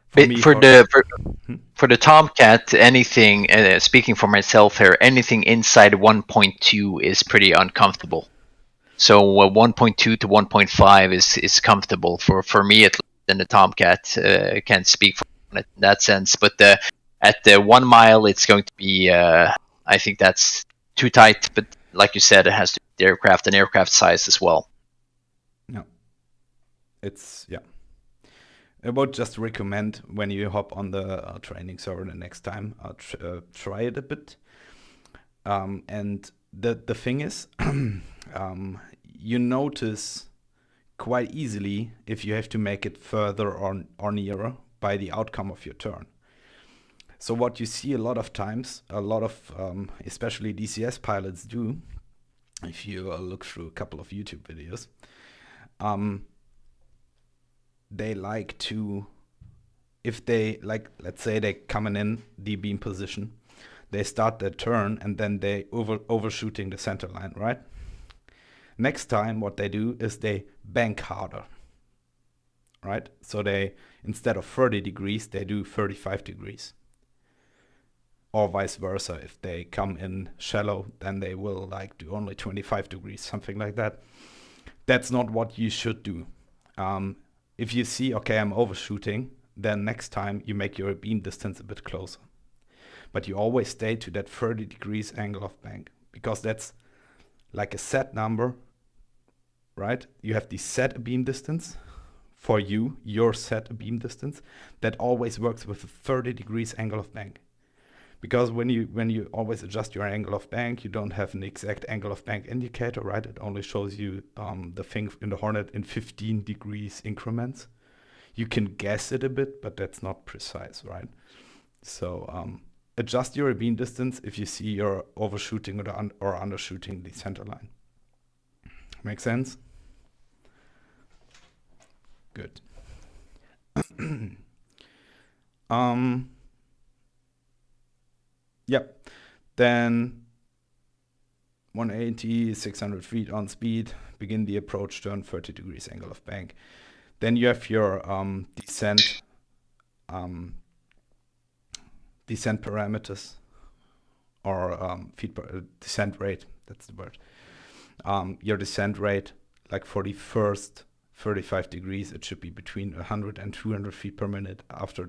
For the Tomcat, anything, speaking for myself here, anything inside 1.2 is pretty uncomfortable. So 1.2 to 1.5 is comfortable for me, at least, in the Tomcat. Can't speak for it in that sense, but at the 1 mile, it's going to be, I think that's too tight. But like you said, it has to be the aircraft and aircraft size as well. No, I would just recommend, when you hop on the training server the next time, try it a bit. And the thing is, you notice quite easily if you have to make it further or nearer by the outcome of your turn. So what you see a lot of times, a lot of especially DCS pilots do, if you look through a couple of YouTube videos, they like to, if they, like, let's say they coming in the beam position, they start their turn and then they overshooting the center line, right? Next time what they do is they bank harder, right? So they, instead of 30 degrees, they do 35 degrees. Or vice versa. If they come in shallow, then they will like do only 25 degrees, something like that. That's not what you should do. If you see, okay, I'm overshooting, then next time you make your beam distance a bit closer. But you always stay to that 30 degrees angle of bank, because that's like a set number, right? You have the set beam distance for you, your set beam distance, that always works with a 30 degrees angle of bank. Because when you always adjust your angle of bank, you don't have an exact angle of bank indicator, right? It only shows you the thing in the Hornet in 15 degrees increments. You can guess it a bit, but that's not precise, right? So adjust your beam distance if you see you're overshooting or undershooting the center line. Make sense? Good. Yep. Then 180, 600 feet on speed, begin the approach turn, 30 degrees angle of bank. Then you have your descent parameters, or descent rate, that's the word. Your descent rate, like for the first 35 degrees, it should be between 100 and 200 feet per minute. After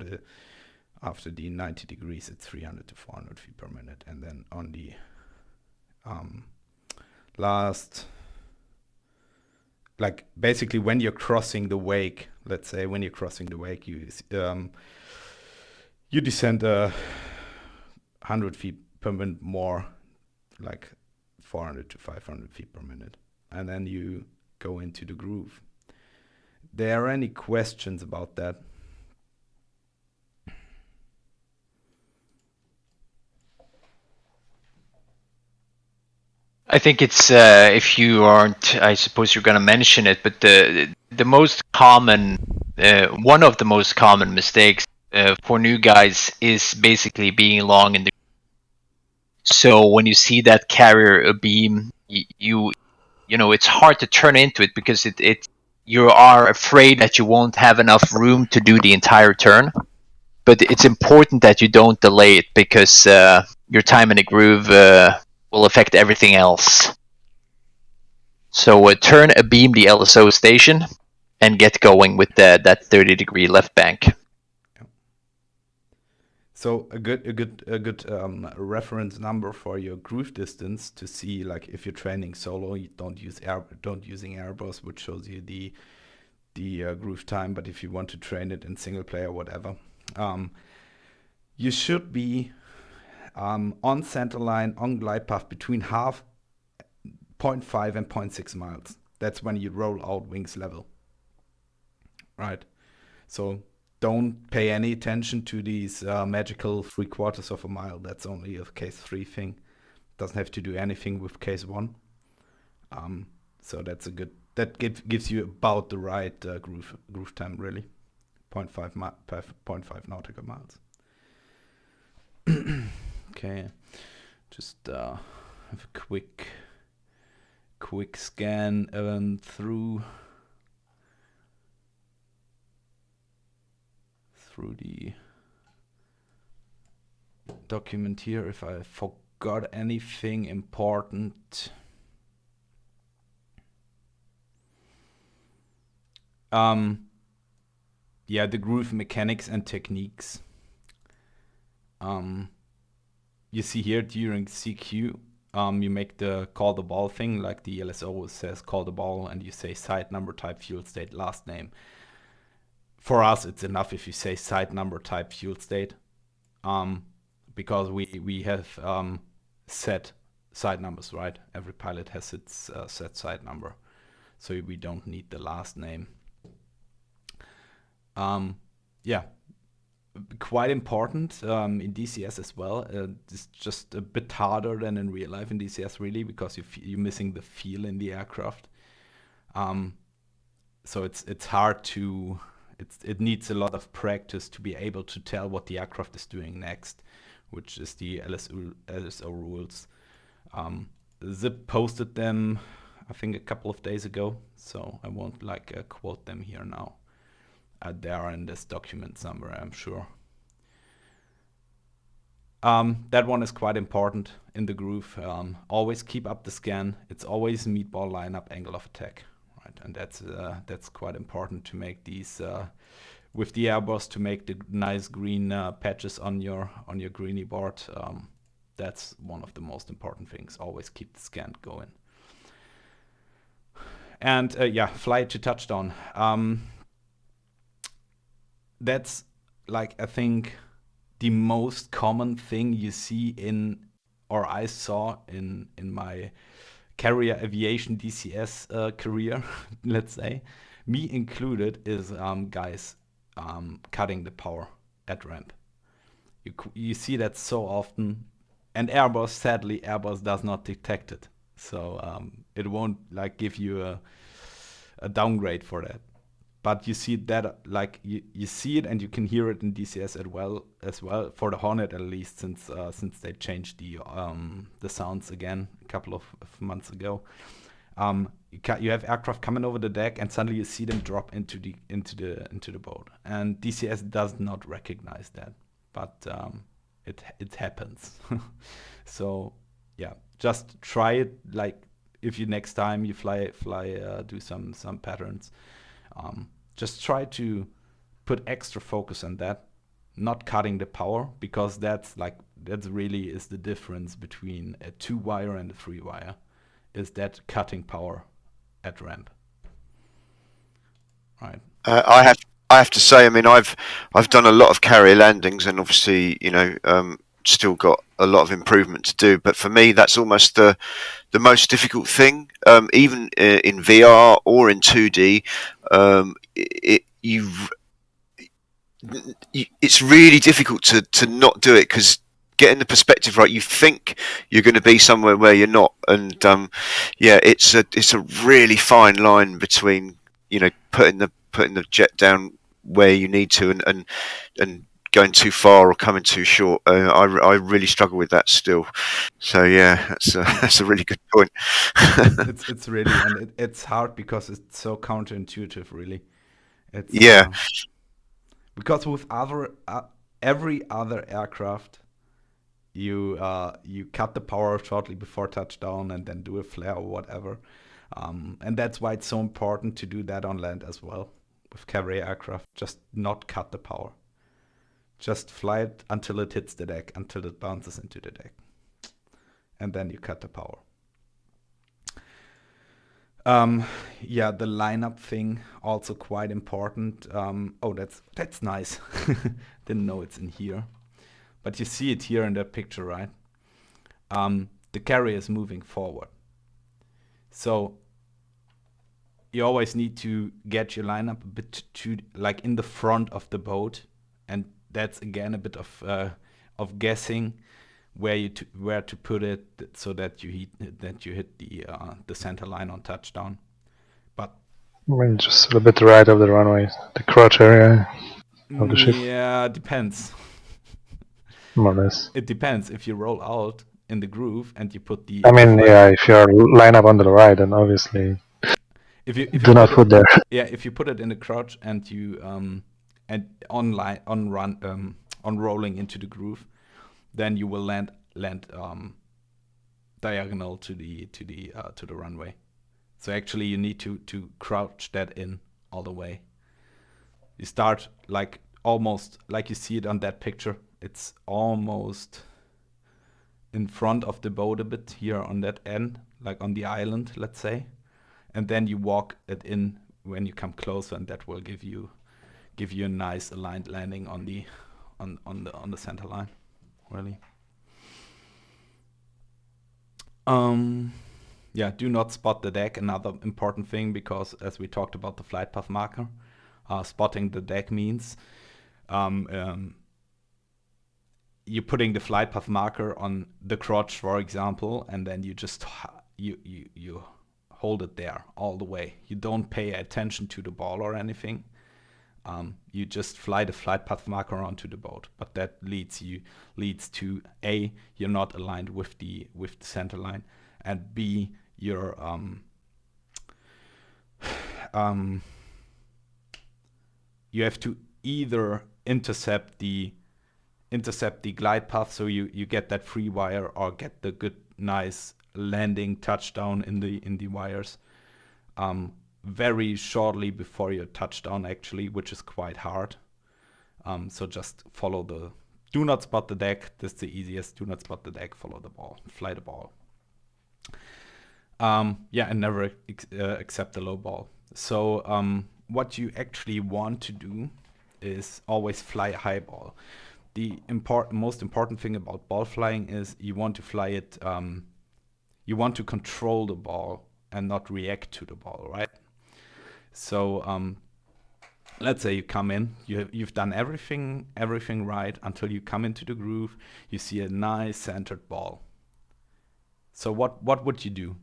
the 90 degrees, it's 300 to 400 feet per minute. And then on the last, like basically when you're crossing the wake, let's say when you're crossing the wake, you descend 100 feet per minute more, like 400 to 500 feet per minute. And then you go into the groove. There are any questions about that? I think it's if you aren't, I suppose you're going to mention it, but the most common, one of the most common mistakes for new guys is basically being long in the. So when you see that carrier a beam, you know it's hard to turn into it because you are afraid that you won't have enough room to do the entire turn. But it's important that you don't delay it because your time in the groove will affect everything else. So turn a beam the LSO station and get going with that 30-degree left bank. So a good reference number for your groove distance to see, like if you're training solo, you don't using Airbus, which shows you the groove time. But if you want to train it in single player, whatever, you should be on center line, on glide path between 0.5 and 0.6 miles. That's when you roll out wings level, right? So don't pay any attention to these magical 3/4 of a mile. That's only a case 3 thing. Doesn't have to do anything with case 1. So that's a good. That gives you about the right groove time, really. 0.5 nautical miles. Okay, just have a quick scan through the document here if I forgot anything important. Yeah, the groove mechanics and techniques. You see here during CQ, you make the call the ball thing, like the LSO says call the ball, and you say site number, type, fuel state, last name. For us, it's enough if you say site number, type, fuel state, because we have set site numbers, right? Every pilot has its set site number, so we don't need the last name. Yeah, quite important in DCS as well. It's just a bit harder than in real life in DCS, really, because you're missing the feel in the aircraft. So it's hard to. It needs a lot of practice to be able to tell what the aircraft is doing next, which is the LSO rules. Zip posted them, I think, a couple of days ago, so I won't quote them here now. They are in this document somewhere, I'm sure. That one is quite important in the groove. Always keep up the scan. It's always meatball lineup, angle of attack, right? And that's quite important to make these with the Airbus, to make the nice green patches on your greenie board. That's one of the most important things. Always keep the scan going. And yeah, fly to touchdown. That's I think the most common thing you see or I saw in my carrier aviation DCS career, let's say, me included, is guys cutting the power at ramp. You see that so often, and sadly Airbus does not detect it, so it won't give you a downgrade for that. But you see that, you see it, and you can hear it in DCS as well for the Hornet, at least, since they changed the sounds again a couple of months ago. You have aircraft coming over the deck, and suddenly you see them drop into the boat, and DCS does not recognize that, but it happens. So yeah, just try it. If you next time you fly do some patterns. Just try to put extra focus on that, not cutting the power, because that's really is the difference between a 2-wire and a 3-wire, is that cutting power at ramp. Right. I have to say, I mean, I've done a lot of carrier landings, and obviously, still got a lot of improvement to do. But for me, that's almost the most difficult thing. Even in VR or in 2D, it's really difficult to not do it, because getting the perspective right, you think you're going to be somewhere where you're not, and yeah, it's a really fine line between putting the jet down where you need to and going too far or coming too short. I really struggle with that still. So yeah, that's a really good point. it's really, and it's hard because it's so counterintuitive, really. It's, yeah. Because with every other aircraft, you cut the power shortly before touchdown and then do a flare or whatever, and that's why it's so important to do that on land as well with carrier aircraft. Just not cut the power. Just fly it until it hits the deck, until it bounces into the deck, and then you cut the power. Yeah, the lineup thing also quite important. Oh, that's nice. Didn't know it's in here, but you see it here in that picture, right? The carrier is moving forward. So you always need to get your lineup a bit to like in the front of the boat, and that's again a bit of guessing where to put it so that you hit the center line on touchdown. But I mean, just a little bit right of the runway, the crotch area of the ship, yeah, depends. more or less. It depends. If you roll out in the groove and you put the I mean, yeah, if you're line up on the right, then obviously if you do not put there. Yeah, if you put it in the crotch and you and on rolling into the groove, then you will land diagonal to the runway. So actually, you need to crouch that in all the way. You start like almost like you see it on that picture. It's almost in front of the boat a bit here on that end, like on the island, let's say, and then you walk it in when you come closer, and that will give you a nice aligned landing on the center line, really. Yeah, do not spot the deck. Another important thing, because as we talked about the flight path marker, spotting the deck means you're putting the flight path marker on the crotch, for example, and then you just you hold it there all the way. You don't pay attention to the ball or anything. You just fly the flight path marker onto the boat, but that leads to A, you're not aligned with the center line, and B, you're you have to either intercept the glide path, so you get that free wire, or get the good nice landing touchdown in the wires very shortly before your touchdown, actually, which is quite hard. So just follow do not spot the deck. That's the easiest. Do not spot the deck, follow the ball, fly the ball. Yeah, and never accept the low ball. So what you actually want to do is always fly a high ball. The most important thing about ball flying is you want to fly it, you want to control the ball and not react to the ball, right? So let's say you come in, you've done everything right until you come into the groove. You see a nice centered ball. So what would you do?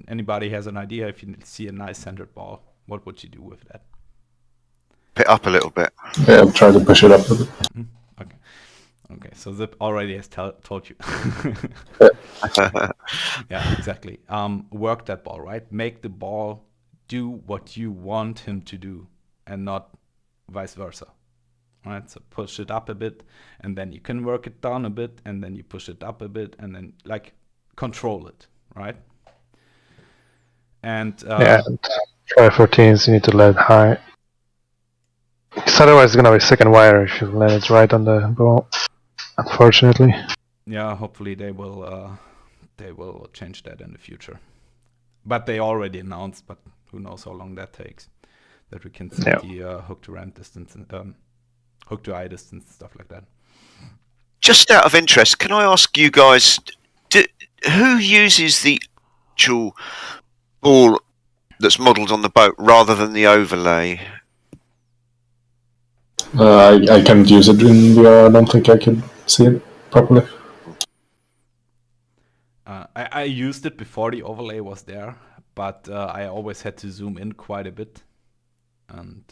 Anybody has an idea? If you see a nice centered ball, what would you do with that? Pick up a little bit. Yeah, I'll try to push it up a bit. Okay, so Zip already has told you. Yeah, exactly. Work that ball, right? Make the ball do what you want him to do, and not vice versa. Right? So push it up a bit, and then you can work it down a bit, and then you push it up a bit, and then like control it, right? And Yeah, and 514s, you need to land high. Because otherwise it's gonna be second wire if you land it right on the ball, unfortunately. yeah, hopefully they will change that in the future. But they already announced, but who knows how long that takes, that we can set the hook to ramp distance and hook to eye distance, stuff like that. Just out of interest, can I ask you guys, who uses the actual ball that's modelled on the boat rather than the overlay? I can't use it in VR. I don't think I can see it properly. I used it before the overlay was there, but I always had to zoom in quite a bit. And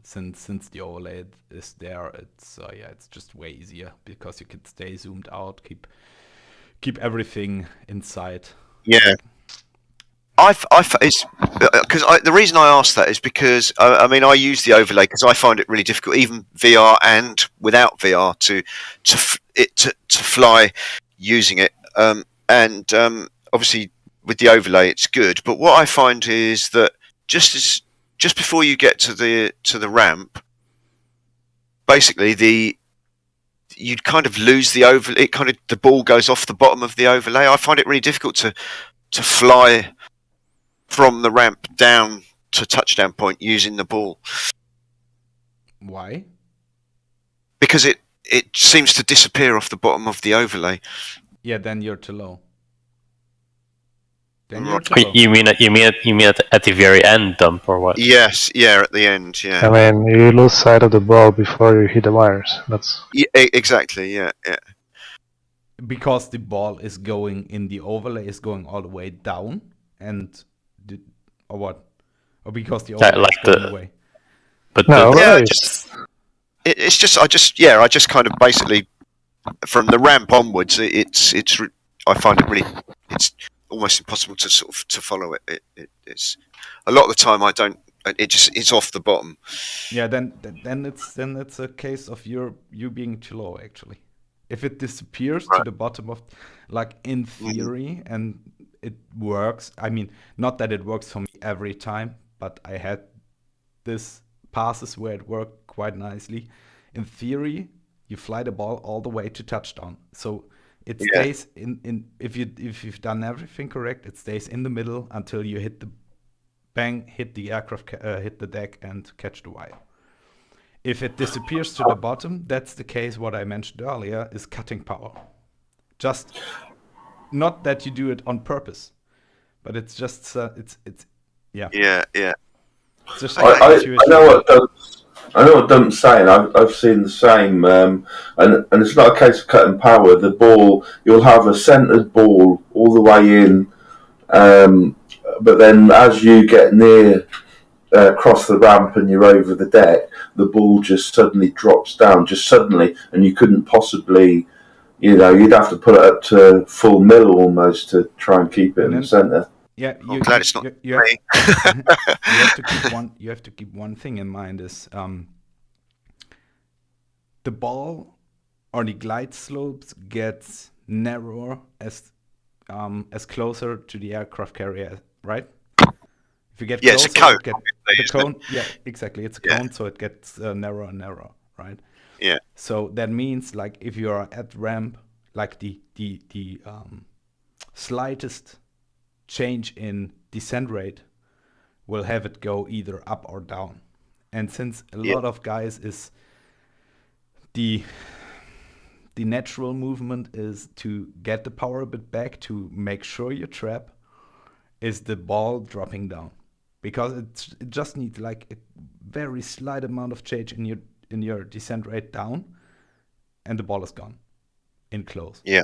since the overlay is there, it's just way easier, because you can stay zoomed out, keep everything inside. Yeah. The reason I asked that is because I mean, I use the overlay because I find it really difficult, even VR and without VR, to fly using it. And obviously with the overlay it's good, but what I find is that just before you get to the ramp, basically you'd kind of lose the overlay. The ball goes off the bottom of the overlay. I find it really difficult to fly from the ramp down to touchdown point using the ball. Why? Because it seems to disappear off the bottom of the overlay. Yeah, then you're too low. Then you're Right. too low. You mean at the very end dump or what? Yes, yeah, at the end, yeah. I mean, you lose sight of the ball before you hit the wires. That's Yeah, exactly, yeah, yeah. Because the ball is going in the overlay is going all the way down, and or what? Or because the overlay like is going the- away. But no, the, Yeah, well, I just, I just kind of basically, from the ramp onwards, I find it really, it's almost impossible to sort of to follow it. It's a lot of the time I don't. It's off the bottom. Yeah, then it's a case of you being too low actually. If it disappears to the bottom of, like in theory, and it works. I mean, not that it works for me every time, but I had this passes where it worked quite nicely. In theory, you fly the ball all the way to touchdown, so it stays in. If you've done everything correct, it stays in the middle until you hit the aircraft, hit the deck, and catch the wire. If it disappears to the bottom, that's the case. What I mentioned earlier is cutting power. Just not that you do it on purpose, but it's just it's yeah. Yeah, yeah. It's just I know what Dump's saying. I've seen the same, and it's not a case of cutting power. The ball, you'll have a centered ball all the way in, but then as you get near across the ramp and you're over the deck, the ball just suddenly drops down, just suddenly, and you couldn't possibly, you'd have to put it up to full mill almost to try and keep it in the center. Yeah, I'm glad it's not you have to keep one thing in mind is the ball or the glide slopes gets narrower as closer to the aircraft carrier, right? If you get closer, it's a cone. the cone. Yeah, exactly. It's a cone, so it gets narrower and narrower, right? Yeah. So that means, like, if you are at ramp, like the slightest change in descent rate will have it go either up or down. And since a lot of guys is the natural movement is to get the power a bit back to make sure you trap, is the ball dropping down, because it just needs like a very slight amount of change in your descent rate down, and the ball is gone in close. Yeah.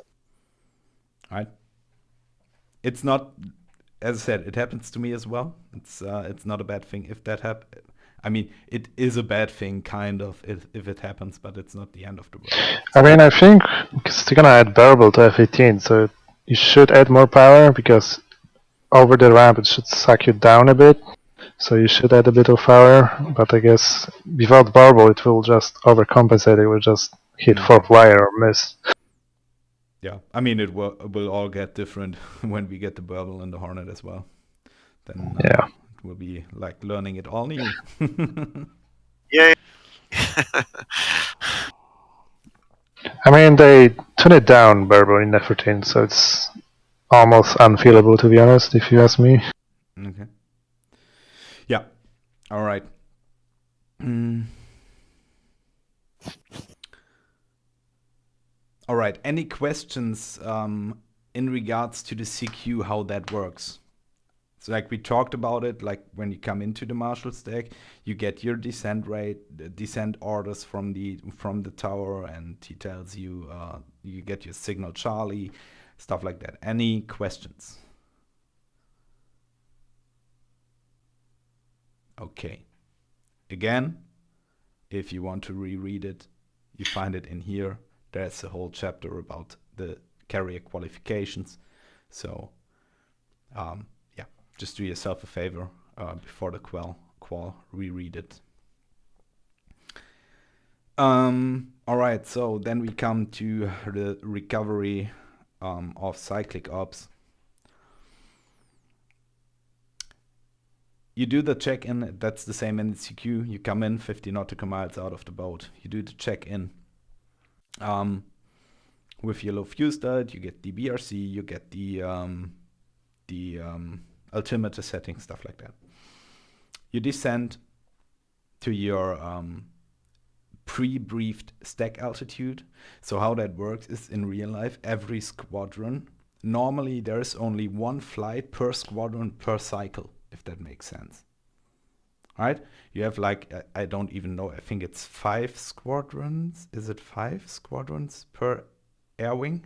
Right. It's not, as I said, it happens to me as well. It's not a bad thing if that happens. I mean, it is a bad thing, kind of, if it happens, but it's not the end of the world. I mean, I think because they're gonna add variable to F-18, so you should add more power because over the ramp it should suck you down a bit. So you should add a bit of power, but I guess without variable it will just overcompensate. It will just hit fourth wire or miss. Yeah, I mean, it will all get different when we get the Burble and the Hornet as well. Then Yeah. it will be like learning it all new. Yeah. I mean, they tune it down variable in F-14, so it's almost unfeelable, to be honest, if you ask me. Okay. Yeah. All right. All right. Any questions in regards to the CQ, how that works? So, like we talked about it, like when you come into the Marshall stack, you get your descent rate, descent orders from the tower, and he tells you you get your signal Charlie, stuff like that. Any questions? Okay. Again, if you want to reread it, you find it in here. There's a whole chapter about the carrier qualifications. So, yeah, just do yourself a favor before the qual, reread it. All right, so then we come to the recovery of cyclic ops. You do the check-in, that's the same in the CQ. You come in 50 nautical miles out of the boat. You do the check-in. With your low fuel state, you get the BRC, you get the altimeter setting, stuff like that. You descend to your pre-briefed stack altitude. So how that works is in real life, every squadron normally there is only one flight per squadron per cycle, if that makes sense. Right? You have like, I don't even know, I think it's 5 squadrons. Is it 5 squadrons per air wing?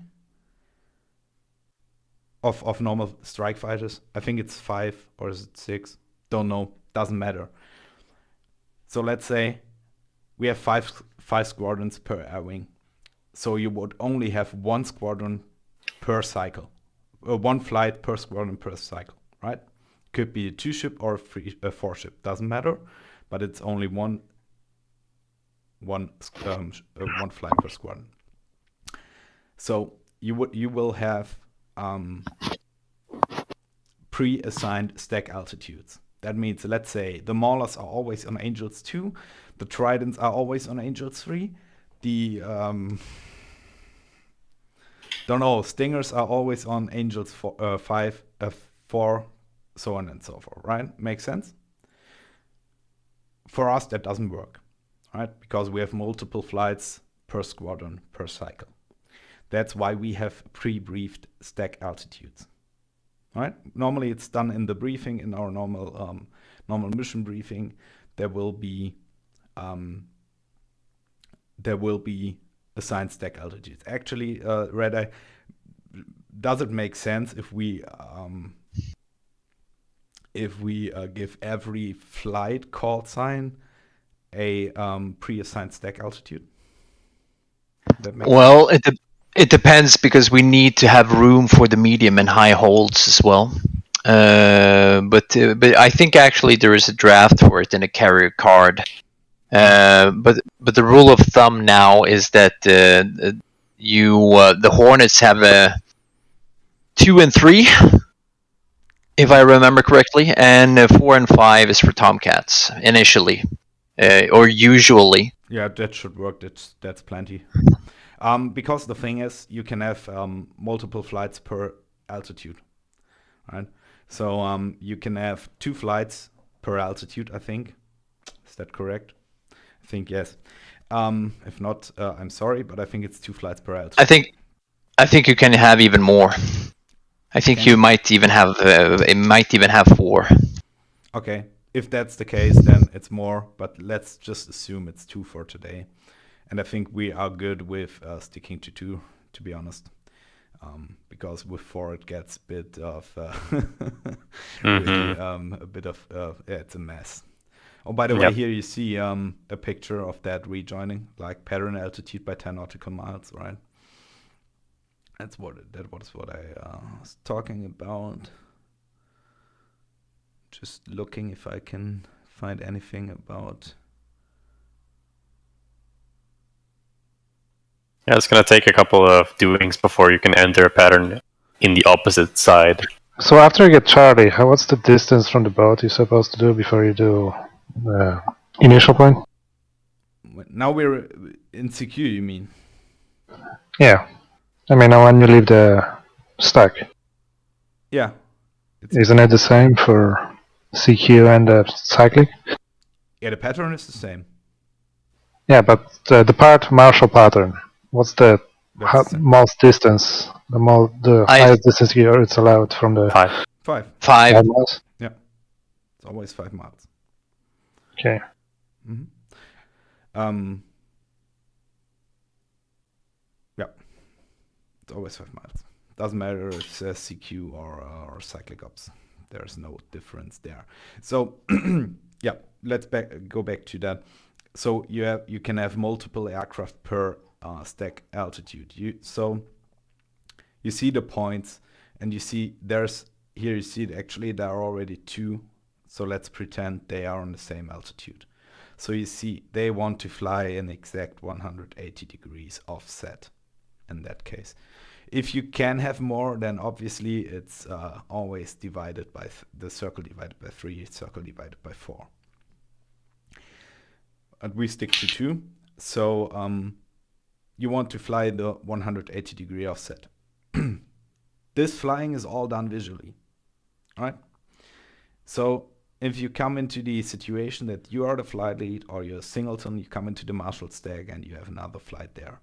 Of normal strike fighters. I think it's 5 or is it 6? Don't know. Doesn't matter. So let's say we have five squadrons per air wing. So you would only have one squadron per cycle. One flight per squadron per cycle, right? Could be a 2-ship or a 4-ship. Doesn't matter. But it's only one flight per squadron. So you will have pre-assigned stack altitudes. That means, let's say, the Maulers are always on Angels 2, the Tridents are always on Angels 3, the Stingers are always on Angels 5, 4, so on and so forth, right? Makes sense? For us, that doesn't work, right? Because we have multiple flights per squadron per cycle. That's why we have pre-briefed stack altitudes. Right? Normally it's done in the briefing, in our normal mission briefing. There will be assigned stack altitudes. Actually, Red Eye, does it make sense if we give every flight call sign a pre-assigned stack altitude? Well, it depends, because we need to have room for the medium and high holds as well. But I think actually there is a draft for it in a carrier card. But the rule of thumb now is that the Hornets have a 2 and 3, if I remember correctly, and 4 and 5 is for Tomcats initially, or usually. Yeah, that should work. That's plenty. Because the thing is, you can have multiple flights per altitude, right? So you can have 2 flights per altitude, I think. Is that correct? I think yes. If not, I'm sorry, but I think it's 2 flights per altitude. I think you can have even more. I think you might even have 4. Okay, if that's the case, then it's more. But let's just assume it's 2 for today. And I think we are good with sticking to 2, to be honest, because with 4 it gets a bit of it's a mess. Oh, by the way, here you see a picture of that rejoining, like pattern altitude by 10 nautical miles, right? That was what I was talking about. Just looking if I can find anything about. Yeah, it's going to take a couple of doings before you can enter a pattern in the opposite side. So after you get Charlie, what's the distance from the boat you're supposed to do before you do the initial point? Now we're in CQ, you mean? Yeah. I mean, when you leave the stack. Yeah. Isn't it the same for CQ and the cyclic? Yeah, the pattern is the same. Yeah, but the martial pattern. What's the most distance? The highest distance here it's allowed from the 5 miles? Yeah, it's always 5 miles. Okay. Mm-hmm. Yeah, it's always 5 miles. Doesn't matter if it's CQ or cyclic ops. There's no difference there. So yeah, let's go back to that. So you can have multiple aircraft per stack altitude. So you see the points, and you see you see actually there are already 2. So let's pretend they are on the same altitude. So you see they want to fly an exact 180 degrees offset in that case. If you can have more, then obviously it's always divided by the circle divided by 3, circle divided by 4. And we stick to 2. So you want to fly the 180 degree offset. This flying is all done visually, right? So if you come into the situation that you are the flight lead or you're a singleton, you come into the marshal stack and you have another flight there.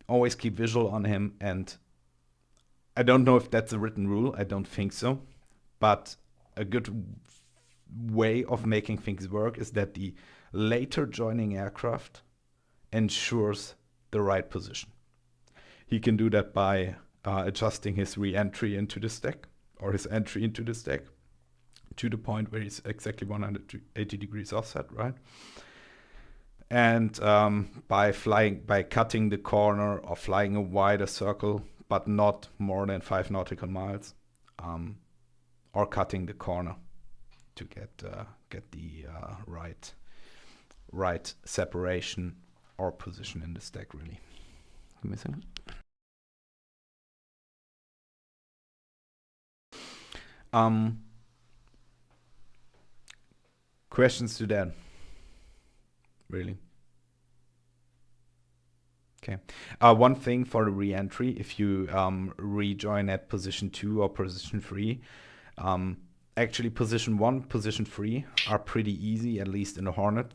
Always keep visual on him and I don't know if that's a written rule. I don't think so. But a good way of making things work is that the later joining aircraft ensures the right position. He can do that by adjusting his re-entry into the stack, or his entry into the stack, to the point where he's exactly 180 degrees offset, right? And by cutting the corner or flying a wider circle, but not more than 5 nautical miles, or cutting the corner to get the right separation or position in the stack, really. Give me a second. Questions to that? Really? Okay. One thing for the re-entry, if you rejoin at position 2 or position 3, actually position 1, position 3 are pretty easy, at least in the Hornet,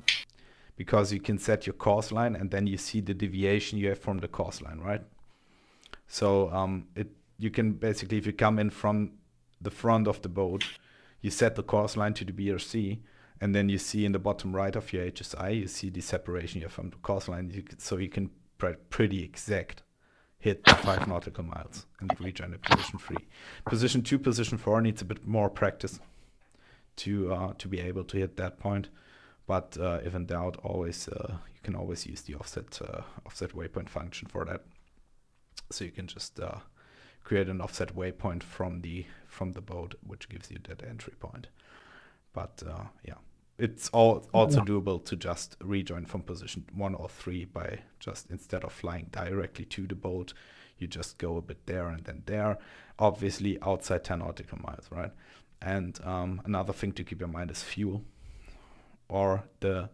because you can set your course line and then you see the deviation you have from the course line, right? So you can basically, if you come in from the front of the boat, you set the course line to the BRC, and then you see in the bottom right of your HSI, you see the separation you have from the course line, so you can pretty exact hit the 5 nautical miles and rejoin at position 3. Position 2, position 4 needs a bit more practice to be able to hit that point. But if in doubt, always you can always use the offset waypoint function for that. So you can just create an offset waypoint from the boat, which gives you that entry point. But yeah, it's also doable to just rejoin from position 1 or 3 by just, instead of flying directly to the boat, you just go a bit there and then there, obviously outside 10 nautical miles, right? And another thing to keep in mind is fuel, or the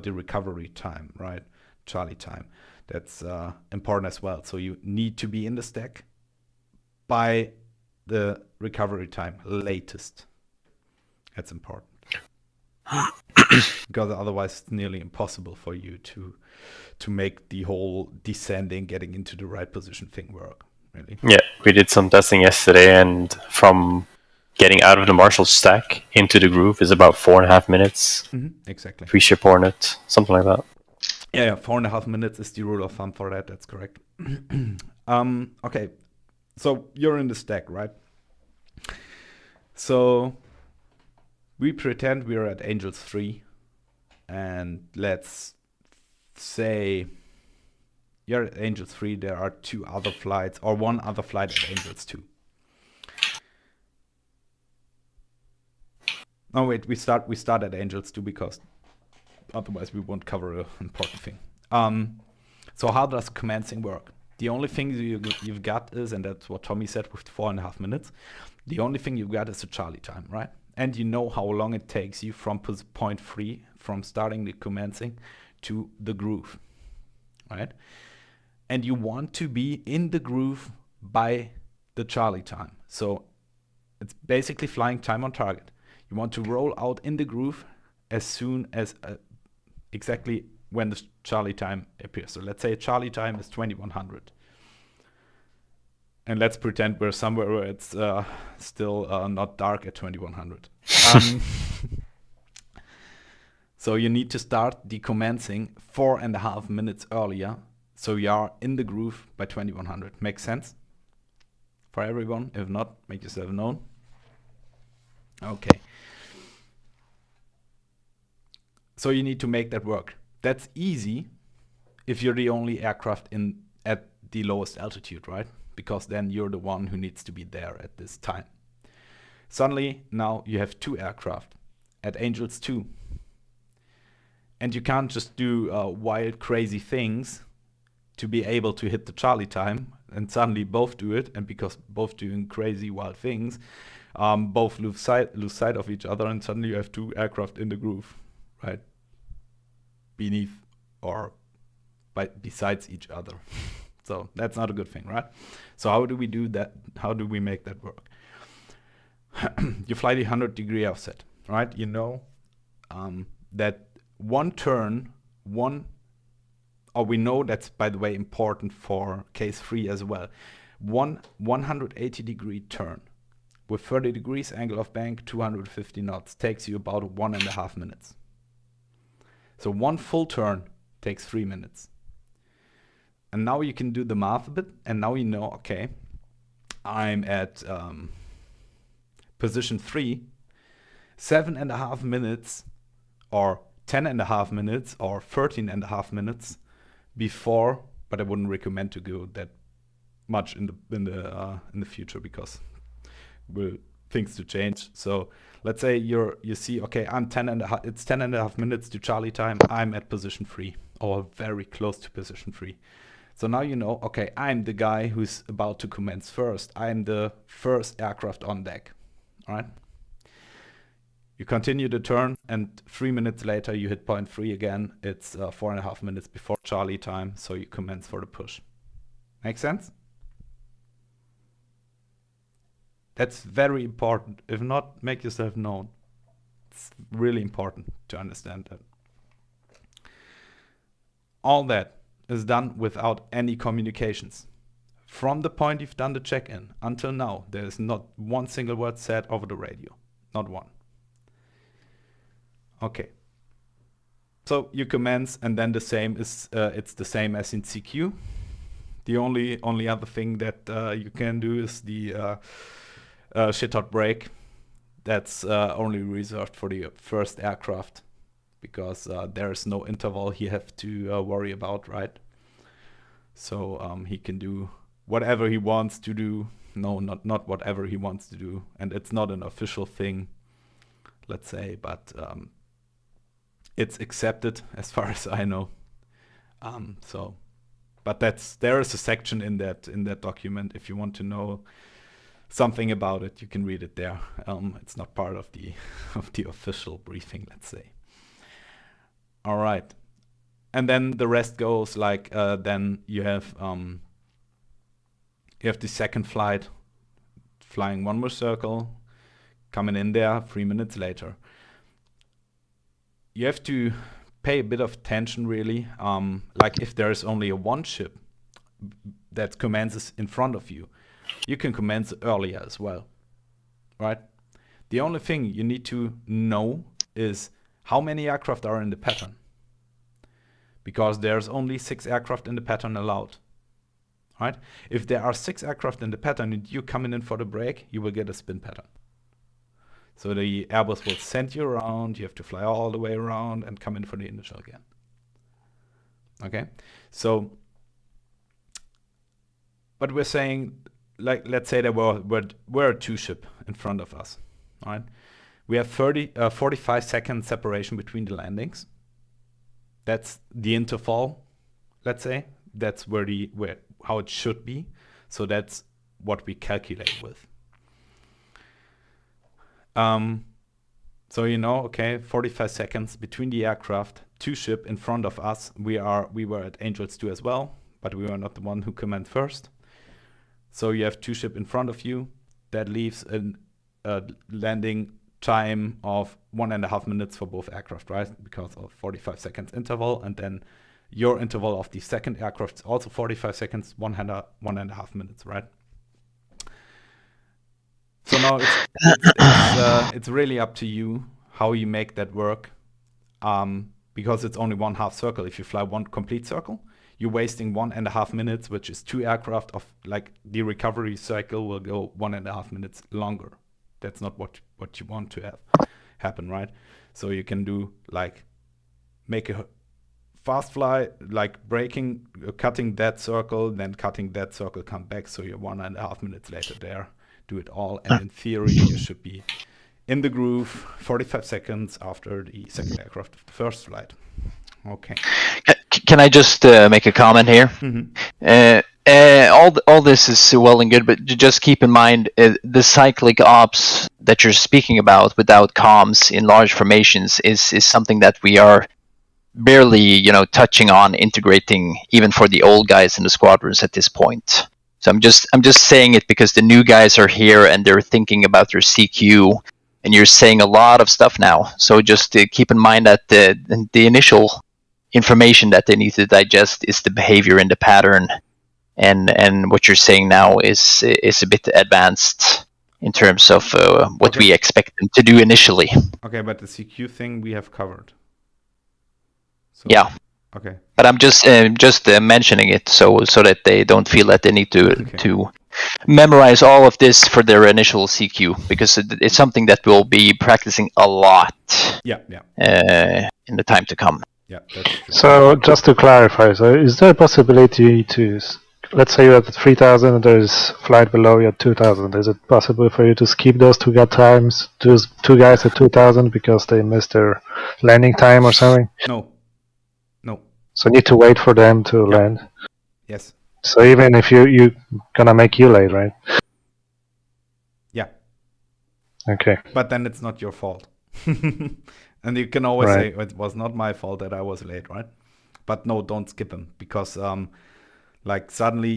recovery time, right? Charlie time. That's important as well. So you need to be in the stack by the recovery time latest. That's important. Because otherwise it's nearly impossible for you to make the whole descending, getting into the right position thing work, really. Yeah, we did some testing yesterday, and from getting out of the Marshall stack into the groove is about 4.5 minutes. Exactly. Pre-ship Hornet, something like that. Yeah, 4.5 minutes is the rule of thumb for that. That's correct. Okay, so you're in the stack, right? So we pretend we're at Angels 3, and let's say you're at Angels 3. There are 2 other flights, or 1 other flight at Angels 2. Oh wait, we start at Angels 2 because otherwise we won't cover an important thing. So how does commencing work? The only thing you've got is, and that's what Tommy said with 4.5 minutes, the only thing you've got is the Charlie time, right? And you know how long it takes you from point 3, from starting the commencing to the groove, right? And you want to be in the groove by the Charlie time. So it's basically flying time on target. You want to roll out in the groove as soon as exactly when the Charlie time appears. So let's say Charlie time is 2100. And let's pretend we're somewhere where it's still not dark at 2100. So you need to start the commencing 4.5 minutes earlier, so you are in the groove by 2100. Makes sense for everyone? If not, make yourself known. Okay. So you need to make that work. That's easy if you're the only aircraft at the lowest altitude, right? Because then you're the one who needs to be there at this time. Suddenly, now you have 2 aircraft at Angels 2. And you can't just do wild, crazy things to be able to hit the Charlie time, and suddenly both do it, and because both doing crazy, wild things, both lose sight of each other, and suddenly you have 2 aircraft in the groove, right? Beneath or besides each other. So that's not a good thing, right? So how do we do that? How do we make that work? You fly the 100-degree offset, right? You know that one turn, we know that's, by the way, important for case 3 as well. one 180-degree turn with 30 degrees angle of bank, 250 knots takes you about 1.5 minutes. So one full turn takes 3 minutes. And now you can do the math a bit, and now you know, okay, I'm at position 3, 7.5 minutes or 10.5 minutes or 13.5 minutes before, but I wouldn't recommend to go that much in the future because things to change. So let's say you see, okay, I'm 10.5, it's 10.5 minutes to Charlie time, I'm at position 3 or very close to position 3. So now you know, okay, I'm the guy who's about to commence first. I'm the first aircraft on deck, all right? You continue the turn, and 3 minutes later you hit point 3 again. It's 4.5 minutes before Charlie time, so you commence for the push. Make sense? That's very important. If not, make yourself known. It's really important to understand that. All that is done without any communications. From the point you've done the check-in until now, there is not one single word said over the radio. Not one. Okay. So you commence, and then the same is it's the same as in CQ. The only other thing that you can do is the shit-hot break. That's only reserved for the first aircraft, because there is no interval he have to worry about, right? So he can do whatever he wants to do. No, not whatever he wants to do, and it's not an official thing, let's say, but it's accepted as far as I know. But there is a section in that document. If you want to know something about it, you can read it there. It's not part of the official briefing, let's say. All right, and then the rest goes like then you have the second flight, flying one more circle, coming in there 3 minutes later. You have to pay a bit of attention, really. Like if there is only one ship that commences in front of you, you can commence earlier as well, right? The only thing you need to know is how many aircraft are in the pattern, because there's only 6 aircraft in the pattern allowed, right? If there are 6 aircraft in the pattern and you coming in for the break, you will get a spin pattern. So the Airbus will send you around, you have to fly all the way around and come in for the initial again. Okay, so, but we're saying, like, let's say there were 2 ships in front of us, all right? We have 45 second separation between the landings. That's the interval, let's say. That's how it should be. So that's what we calculate with. So you know, okay, 45 seconds between the aircraft, 2 ships in front of us. We were at Angels 2 as well, but we were not the one who commenced first. So you have 2 ships in front of you. That leaves a landing time of 1.5 minutes for both aircraft, right? Because of 45 seconds interval, and then your interval of the second aircraft is also 45 seconds, 1.5 minutes, right? So now it's really up to you how you make that work, because it's only one half circle. If you fly one complete circle, you're wasting 1.5 minutes, which is 2 aircraft of, like, the recovery cycle will go 1.5 minutes longer. That's not what you want to have happen, right? So you can do, like, make a fast fly, like breaking, cutting that circle, then cutting that circle, come back, so you're 1.5 minutes later there. Do it all, and in theory you should be in the groove 45 seconds after the second aircraft of the first flight. Okay. Can I just make a comment here? Mm-hmm. All this is well and good, but just keep in mind the cyclic ops that you're speaking about without comms in large formations is something that we are barely, touching on, integrating even for the old guys in the squadrons at this point. So I'm just saying it because the new guys are here and they're thinking about their CQ, and you're saying a lot of stuff now. So just keep in mind that the initial information that they need to digest is the behavior and the pattern and what you're saying now is a bit advanced in terms of what we expect them to do initially. Okay, but the CQ thing we have covered. So, Yeah. Okay. But I'm just mentioning it so that they don't feel that they need to memorize all of this for their initial CQ, because it's something that we'll be practicing a lot Yeah. in the time to come. Yeah. That's true. So just to clarify, so is there a possibility to, let's say you're at 3,000 and there's flight below you at 2,000, is it possible for you to skip those two guys at 2,000 because they missed their landing time or something? No. So you need to wait for them to land. Yes. So even if you gonna make you late, right? Yeah. Okay. But then it's not your fault. And you can always Right. say it was not my fault that I was late, right? But no, don't skip them, because like suddenly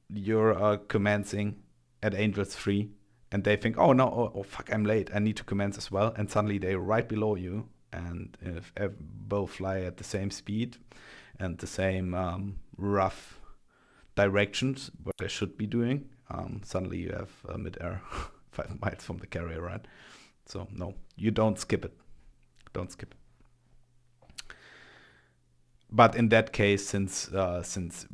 you're commencing at Angels 3 and they think, oh no, oh fuck, I'm late, I need to commence as well, and suddenly they're right below you, and if both fly at the same speed and the same rough directions what they should be doing, suddenly you have mid-air 5 miles from the carrier, right? So no, you don't skip it. Don't skip it. But in that case, since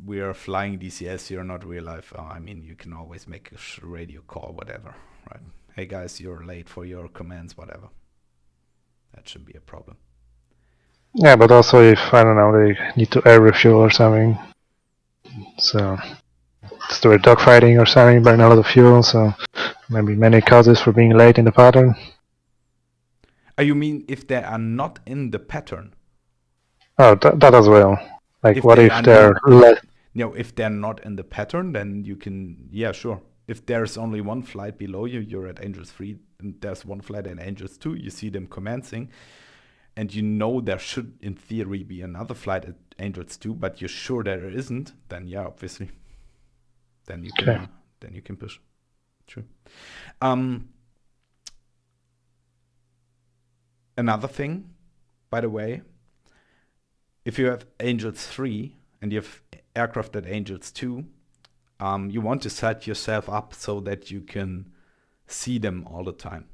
we are flying DCS, you're not real life. I mean, you can always make a radio call, whatever, right? Hey guys, you're late for your commands, whatever. That shouldn't be a problem. Yeah, but also if, I don't know, they need to air refuel or something. So, they're dogfighting or something, burn a lot of fuel, so maybe many causes for being late in the pattern. You mean if they are not in the pattern? Oh, that as well. Like, If what they if are they're late? If they're not in the pattern, then you can, yeah, sure. If there's only one flight below you, you're at Angels 3, and there's one flight at Angels 2, you see them commencing, and you know there should, in theory, be another flight at Angels 2, but you're sure there isn't, then yeah, obviously. Then you can, Okay. then you can push. True. Another thing, by the way, if you have Angels 3 and you have aircraft at Angels 2, you want to set yourself up so that you can see them all the time.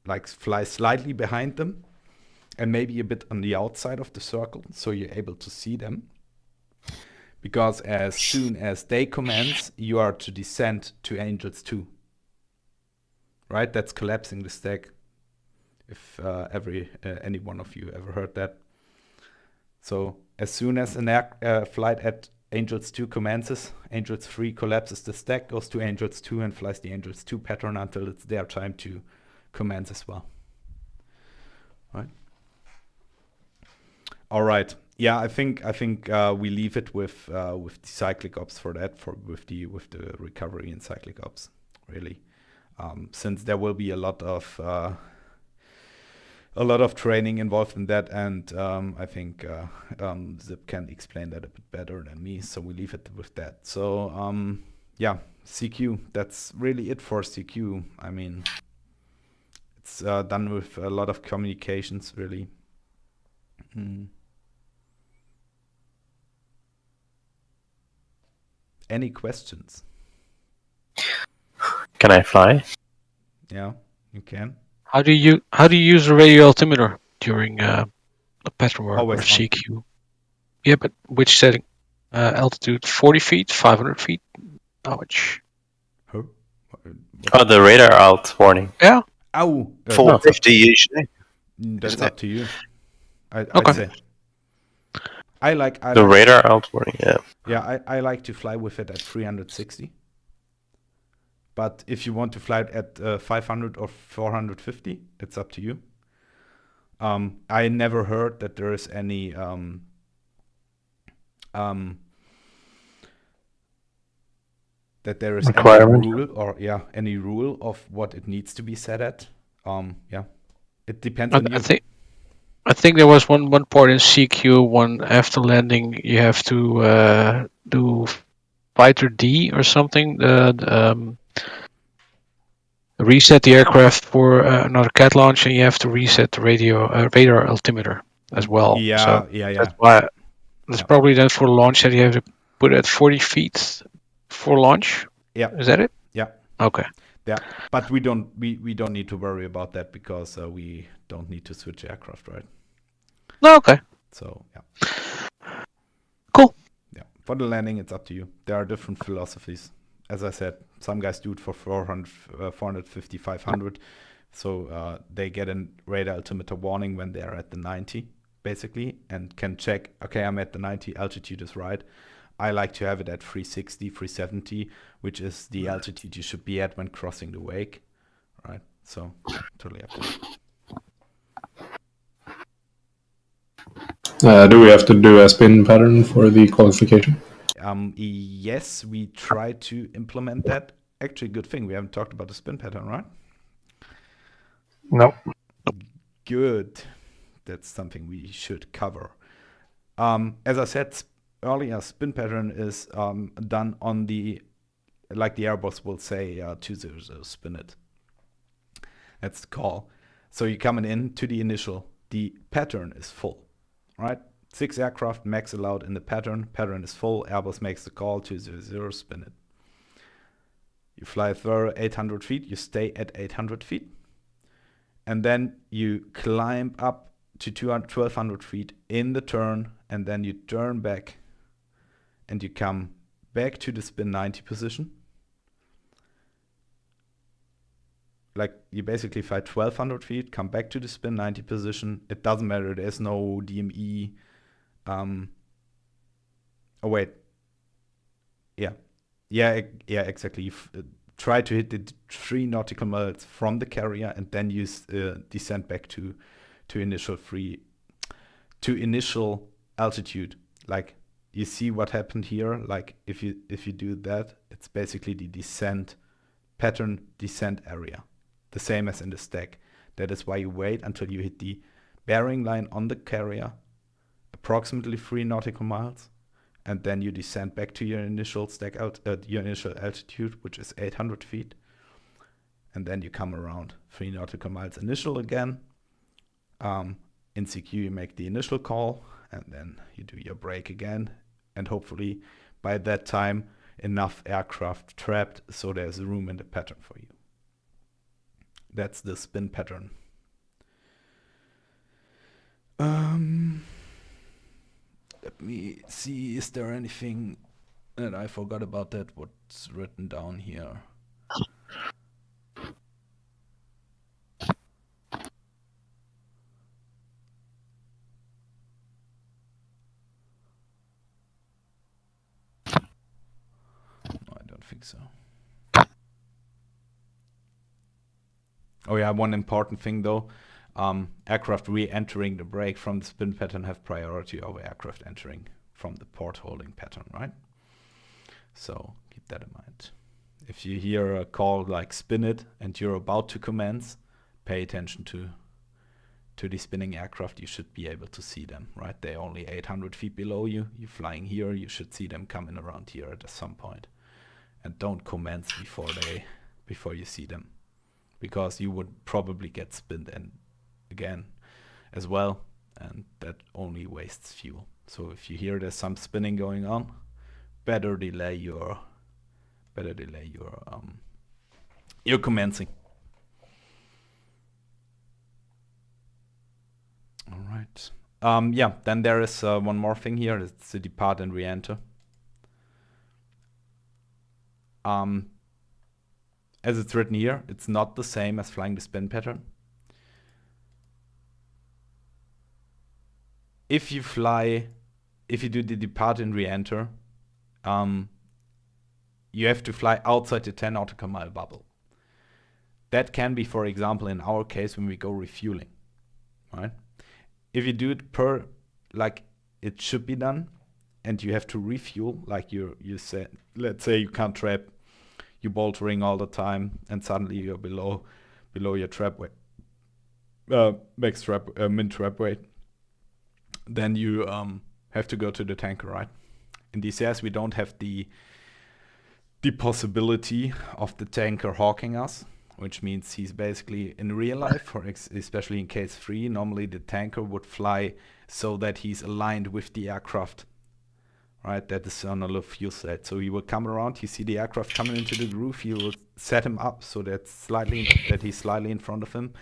Like fly slightly behind them and maybe a bit on the outside of the circle so you're able to see them. Because as soon as they commence, you are to descend to Angels 2. Right? That's collapsing the stack. If any one of you ever heard that. So as soon as a flight at Angels 2 commences, Angels 3 collapses the stack, goes to Angels 2 and flies the Angels 2 pattern until it's their time to commence as well. Right? All right. Yeah, I think we leave it with the cyclic ops for that, with the recovery in cyclic ops, really, since there will be a lot of training involved in that, and I think Zip can explain that a bit better than me, so we leave it with that. So yeah, CQ, that's really it for CQ. I mean, it's done with a lot of communications, really. Any questions? Can I fly? Yeah, you can. How do you use a radio altimeter during a pattern work or Always on. CQ? Yeah, but which setting? Altitude 40 feet, 500 feet? How much? Huh? Oh, the radar alt warning. Yeah. Ow! 450 usually. That's isn't up to you. I'd Okay. say. I like The radar alt warning, yeah. Yeah, I like to fly with it at 360. But if you want to fly it at 500 or 450, it's up to you. I never heard that there is any Requirement. any rule or any rule of what it needs to be set at. Yeah, it depends on you. I think there was one part in CQ, one after landing, you have to do fighter D or something. Reset the aircraft for another CAT launch, and you have to reset the radar altimeter as well. Yeah, So yeah. that's why. That's probably then for the launch that you have to put it at 40 feet for launch. Yeah. Is that it? Yeah. Okay. Yeah, but we don't need to worry about that because we don't need to switch aircraft, right? No, okay. So yeah. Cool. Yeah, for the landing, it's up to you. There are different philosophies. As I said, some guys do it for 400, 450, 500. So they get a radar altimeter warning when they're at the 90, basically, and can check, okay, I'm at the 90, altitude is right. I like to have it at 360, 370, which is the altitude you should be at when crossing the wake, right? So totally up to you. Do we have to do a spin pattern for the qualification? Yes, we try to implement that. Actually, good thing we haven't talked about the spin pattern, right? No. Good. That's something we should cover. As I said earlier, spin pattern is done on the, like the Airbus will say, 200 spin it. That's the call. So you're coming in to the initial. The pattern is full, right? 6 aircraft max allowed in the pattern. Pattern is full. Airbus makes the call, 200, spin it. You fly through 800 feet. You stay at 800 feet. And then you climb up to 1,200 feet in the turn. And then you turn back. And you come back to the spin 90 position. Like you basically fly 1,200 feet, come back to the spin 90 position. It doesn't matter. There's no DME. Oh wait. Yeah, exactly. You try to hit the 3 nautical miles from the carrier, and then you descend back to initial altitude. Like you see what happened here. Like if you do that, it's basically the descent pattern descent area, the same as in the stack. That is why you wait until you hit the bearing line on the carrier, approximately 3 nautical miles, and then you descend back to your initial stack out your initial altitude, which is 800 feet, and then you come around 3 nautical miles initial again. In CQ you make the initial call, and then you do your brake again, and hopefully by that time enough aircraft trapped so there's room in the pattern for you. That's the spin pattern. Let me see, is there anything that I forgot about that? What's written down here? No, I don't think so. Oh yeah, one important thing though. Aircraft re-entering the brake from the spin pattern have priority over aircraft entering from the port holding pattern, right? So keep that in mind. If you hear a call like spin it and you're about to commence, pay attention to the spinning aircraft. You should be able to see them, right? They're only 800 feet below you. You're flying here, you should see them coming around here at some point. And don't commence before you see them, because you would probably get spinned in again as well, and that only wastes fuel. So if you hear there's some spinning going on, better delay your commencing. All right. Yeah, then there is one more thing here. It's the depart and re-enter. As it's written here, it's not the same as flying the spin pattern. If you do the depart and re-enter, you have to fly outside the 10 nautical mile bubble. That can be, for example, in our case, when we go refueling, right? If you do it per, like it should be done, and you have to refuel, like you said, let's say you can't trap, you boltering all the time, and suddenly you're below your trap weight, max trap, min trap weight, then you have to go to the tanker, right? In DCS, we don't have the possibility of the tanker hawking us, which means he's basically in real life, especially in case 3, normally the tanker would fly so that he's aligned with the aircraft, right? That is on a low fuel state. So you will come around, you see the aircraft coming into the groove, you will set him up so that he's slightly in front of him.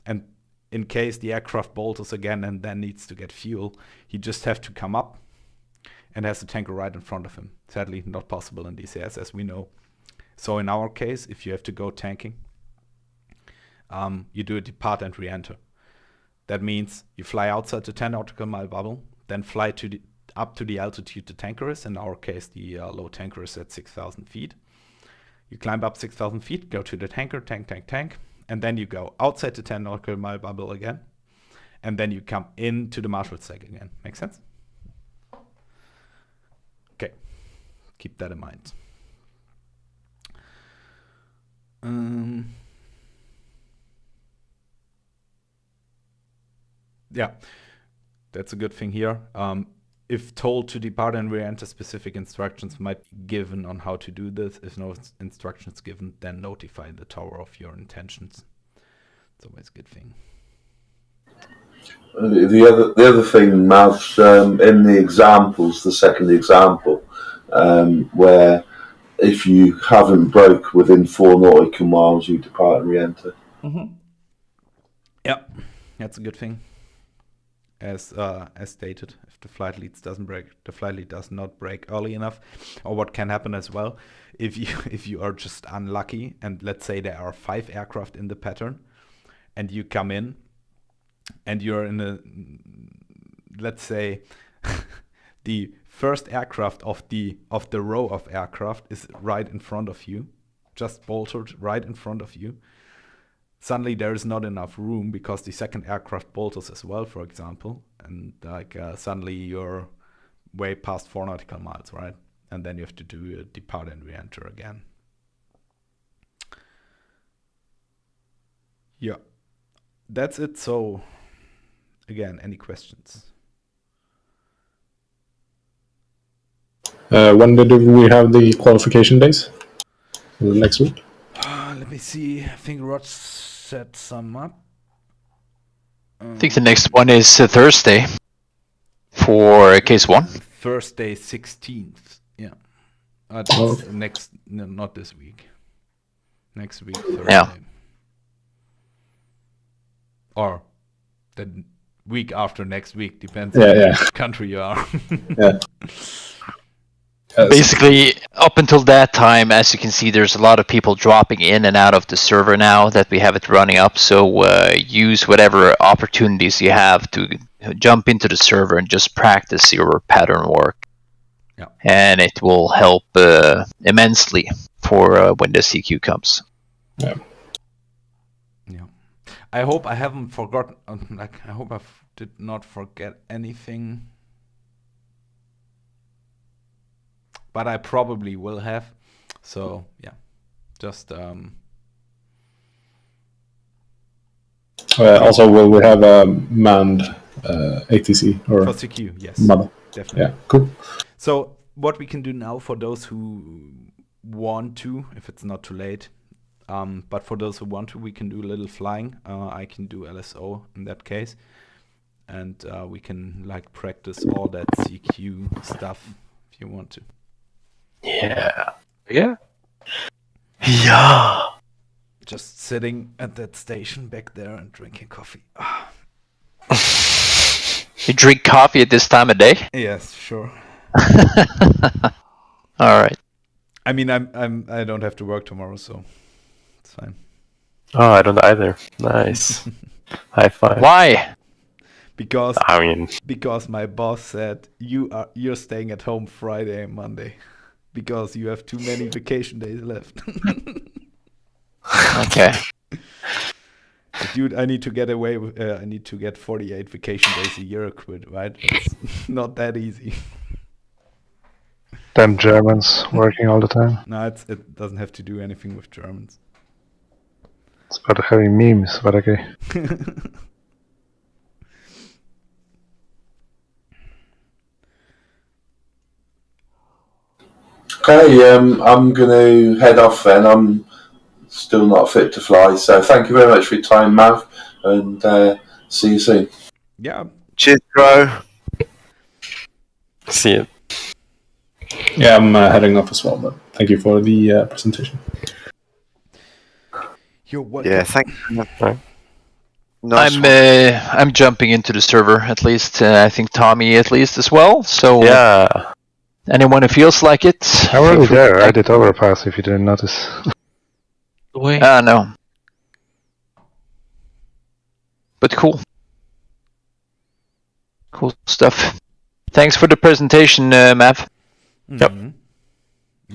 And in case the aircraft bolters again and then needs to get fuel, he just have to come up and has the tanker right in front of him. Sadly, not possible in DCS, as we know. So in our case, if you have to go tanking, you do a depart and re-enter. That means you fly outside the 10 nautical mile bubble, then fly up to the altitude the tanker is. In our case, the low tanker is at 6,000 feet. You climb up 6,000 feet, go to the tanker, tank, and then you go outside the 10 nautical mile bubble again, and then you come into the Marshall stack again. Make sense? Okay, keep that in mind. Yeah, that's a good thing here. If told to depart and re-enter, specific instructions might be given on how to do this. If no instructions given, then notify the tower of your intentions. It's always a good thing. The other thing, Mav, in the examples, the second example, where if you haven't broke within 4 nautical miles, you depart and re-enter. Mm-hmm. Yeah, that's a good thing. As stated, if the flight lead does not break early enough, or what can happen as well, if you are just unlucky, and let's say there are 5 aircraft in the pattern, and you come in, and you're in let's say, the first aircraft of the row of aircraft is right in front of you, just bolted right in front of you. Suddenly there is not enough room because the second aircraft bolters as well, for example, and suddenly you're way past 4 nautical miles, right? And then you have to do a depart and re-enter again. Yeah, that's it. So again, any questions? When did we have the qualification days? Next week? Let me see. I think Rod set some up. I think the next one is Thursday for case 1. Thursday 16th. Yeah. Not this week. Next week, Thursday. Yeah. Or the week after next week, depends Yeah, on yeah. which country you are. Yeah. Basically, up until that time, as you can see, there's a lot of people dropping in and out of the server now that we have it running up. So use whatever opportunities you have to jump into the server and just practice your pattern work. Yeah. And it will help immensely for when the CQ comes. Yeah. Yeah. I hope I haven't forgotten. I hope I did not forget anything. But I probably will have. So yeah, just Also, will we have a manned ATC or for CQ, yes, mother? definitely. Yeah, cool. So what we can do now for those who want to, if it's not too late, but for those who want to, we can do a little flying. I can do LSO in that case, and we can practice all that CQ stuff if you want to. Yeah. Yeah. Yeah. Just sitting at that station back there and drinking coffee. You drink coffee at this time of day? Yes, sure. All right. I mean, I don't have to work tomorrow, so it's fine. Oh, I don't either. Nice. High five. Why? Because my boss said you're staying at home Friday and Monday because you have too many vacation days left. Okay. Dude, I need to get away with. I need to get 48 vacation days a year accrued, right? It's not that easy. Them Germans working all the time. No, it doesn't have to do anything with Germans. It's about having memes, but okay. Okay, I'm going to head off then. I'm still not fit to fly. So thank you very much for your time, Mav, and see you soon. Yeah. Cheers, bro. See you. Yeah, I'm heading off as well, but thank you for the presentation. You're welcome. Yeah, thank you. Right. Nice one. I'm jumping into the server at least. I think Tommy at least as well. So Yeah. anyone who feels like it. I'm already feel free to there. I take- did overpass if you didn't notice. Wait. No. But cool. Cool stuff. Thanks for the presentation, Mav. Yep. Mhm.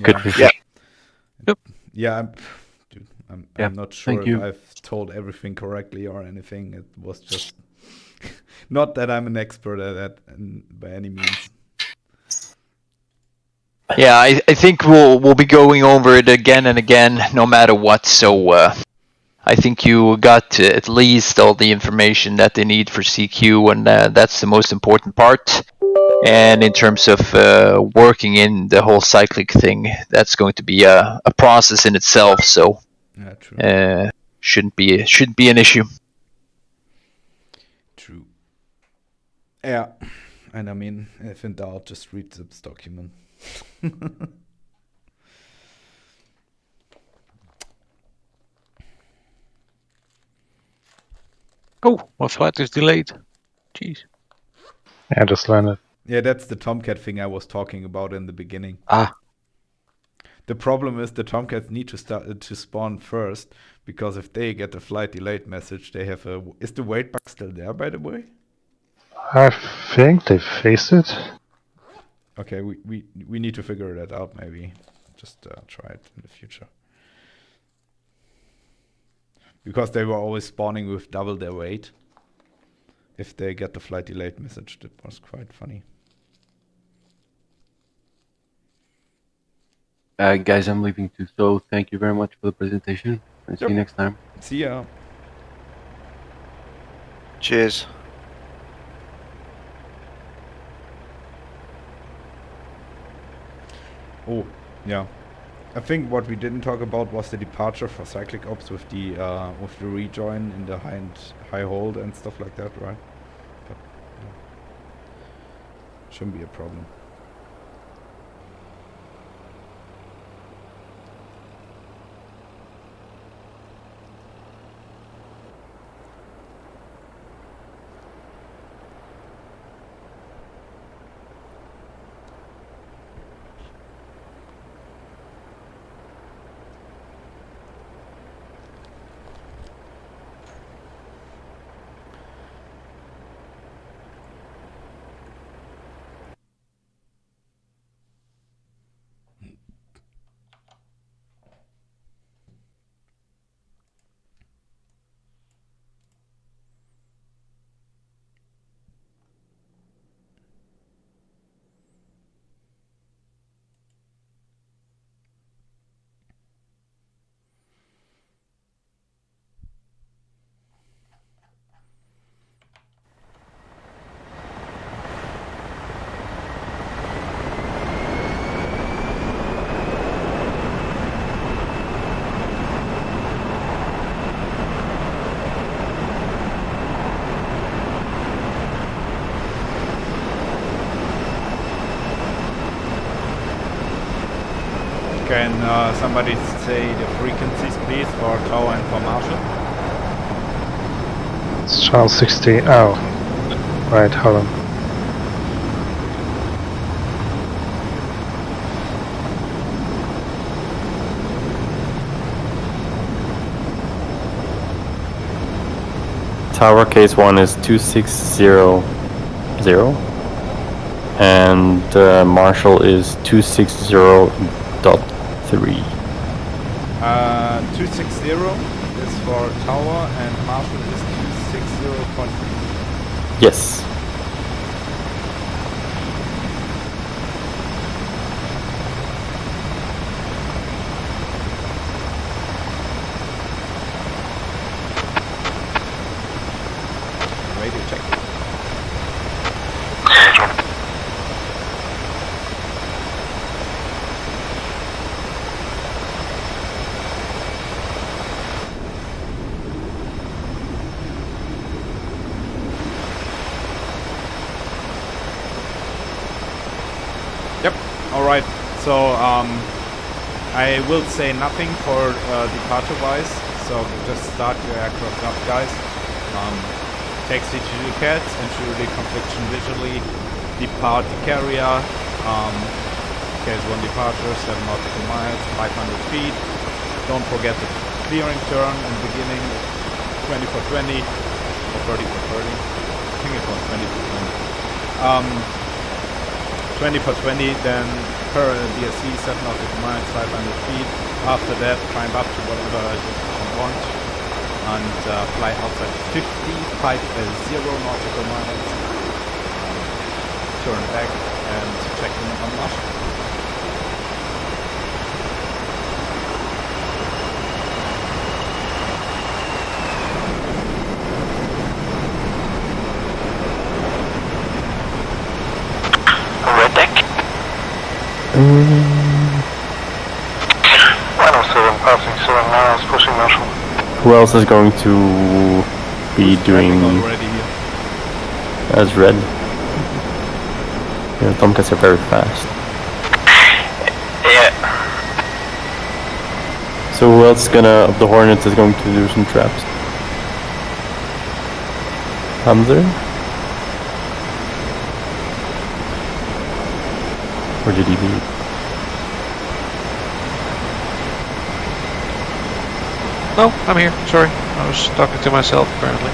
Good Yeah. review. Yeah, I'm Yeah, not sure thank if you. I've told everything correctly or anything. It was just not that I'm an expert at that by any means. Yeah, I think we'll be going over it again and again, no matter what. So I think you got at least all the information that they need for CQ, and that's the most important part. And in terms of working in the whole cyclic thing, that's going to be a process in itself. So Yeah, true. shouldn't be an issue. True. Yeah, and I mean, if in doubt, just read this document. Oh, my flight is delayed. Jeez. I just landed. Yeah, that's the Tomcat thing I was talking about in the beginning. Ah. The problem is the Tomcats need to start to spawn first, because if they get a flight delayed message, they have a. Is the weight bug still there, by the way? I think they faced it. Okay, we need to figure that out. Maybe just try it in the future, because they were always spawning with double their weight. If they get the flight delayed message, that was quite funny. Guys, I'm leaving too, so thank you very much for the presentation. And see you Yep. next time. See ya. Cheers. Oh, yeah. I think what we didn't talk about was the departure for cyclic ops with the rejoin in the high hold and stuff like that, right? But yeah. Shouldn't be a problem. Can somebody say the frequencies, please, for Tower and for Marshall? It's channel 60. Oh. Right, hold on. Tower case 1 is 2600, and Marshall is 260.3. 260 is for Tower and Marshall is 260.3. Yes. Radio check. Yep. All right. So I will say nothing for departure-wise. So just start your aircraft up, guys. Taxi to the cats, ensure the confliction visually. Depart the carrier. Case 1 departure, 7 nautical miles, 500 feet. Don't forget the clearing turn in the beginning, 20 for 20, or 30 for 30. I think it was 20 for 20. 20 for 20, then per DSC, 7 nautical miles, 500 feet. After that, climb up to whatever you want and fly outside 50 nautical miles. Turn back and check in on Marshall. Red deck. 107 passing 7 miles, pushing Marshall. Who else is going to be doing Already here. as red? Yeah, Tomcats are very fast. Yeah. So who else of the Hornets is going to do some traps? Hamza? Or did he leave? No, I'm here. Sorry, I was talking to myself apparently.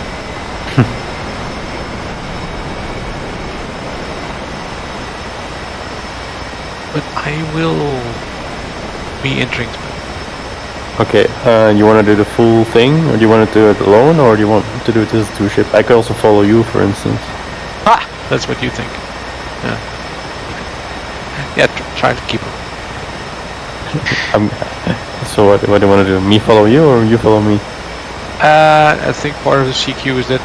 But I will be entering. Okay, you want to do the full thing, or do you want to do it alone, or do you want to do it as a two-ship? I could also follow you, for instance. Ah, that's what you think. Yeah. Yeah, try to keep him. So what do you want to do? Me follow you, or you follow me? I think part of the CQ is that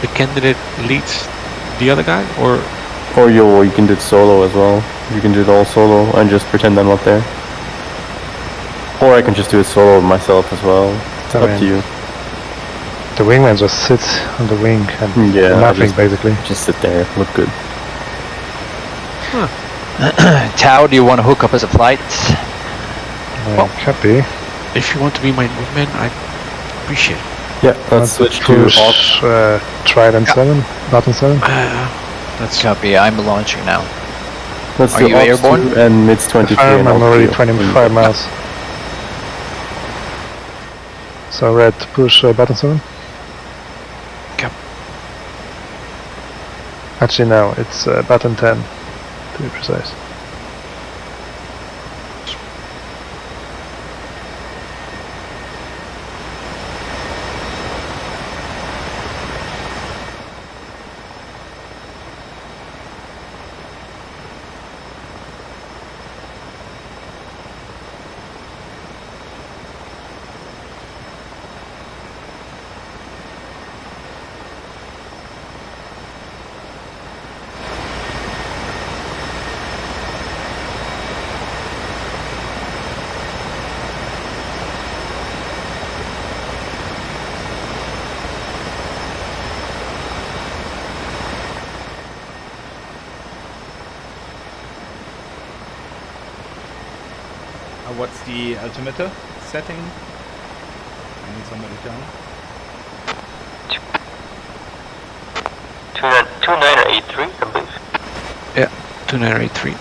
the candidate leads the other guy, or you can do it solo as well. You can do it all solo and just pretend I'm not there. Or I can just do it solo myself as well. It's up to you. The wingman just sits on the wing and Yeah, nothing basically. Just sit there, look good. Tau, do you want to hook up as a flight? Could be. if you want to be my wingman, I appreciate it. Yeah, let's switch to push Trident 7, Button 7. That's Copy, I'm launching now. Let's Are do you Ops airborne? 2 and mids 23. I'm and already Ops 2. 25 miles. So red, push Button 7. Cap. Actually no, it's Button 10 to be precise. What's the altimeter setting? I need somebody to tell me. 2983, I believe. Yeah, 2983. Okay.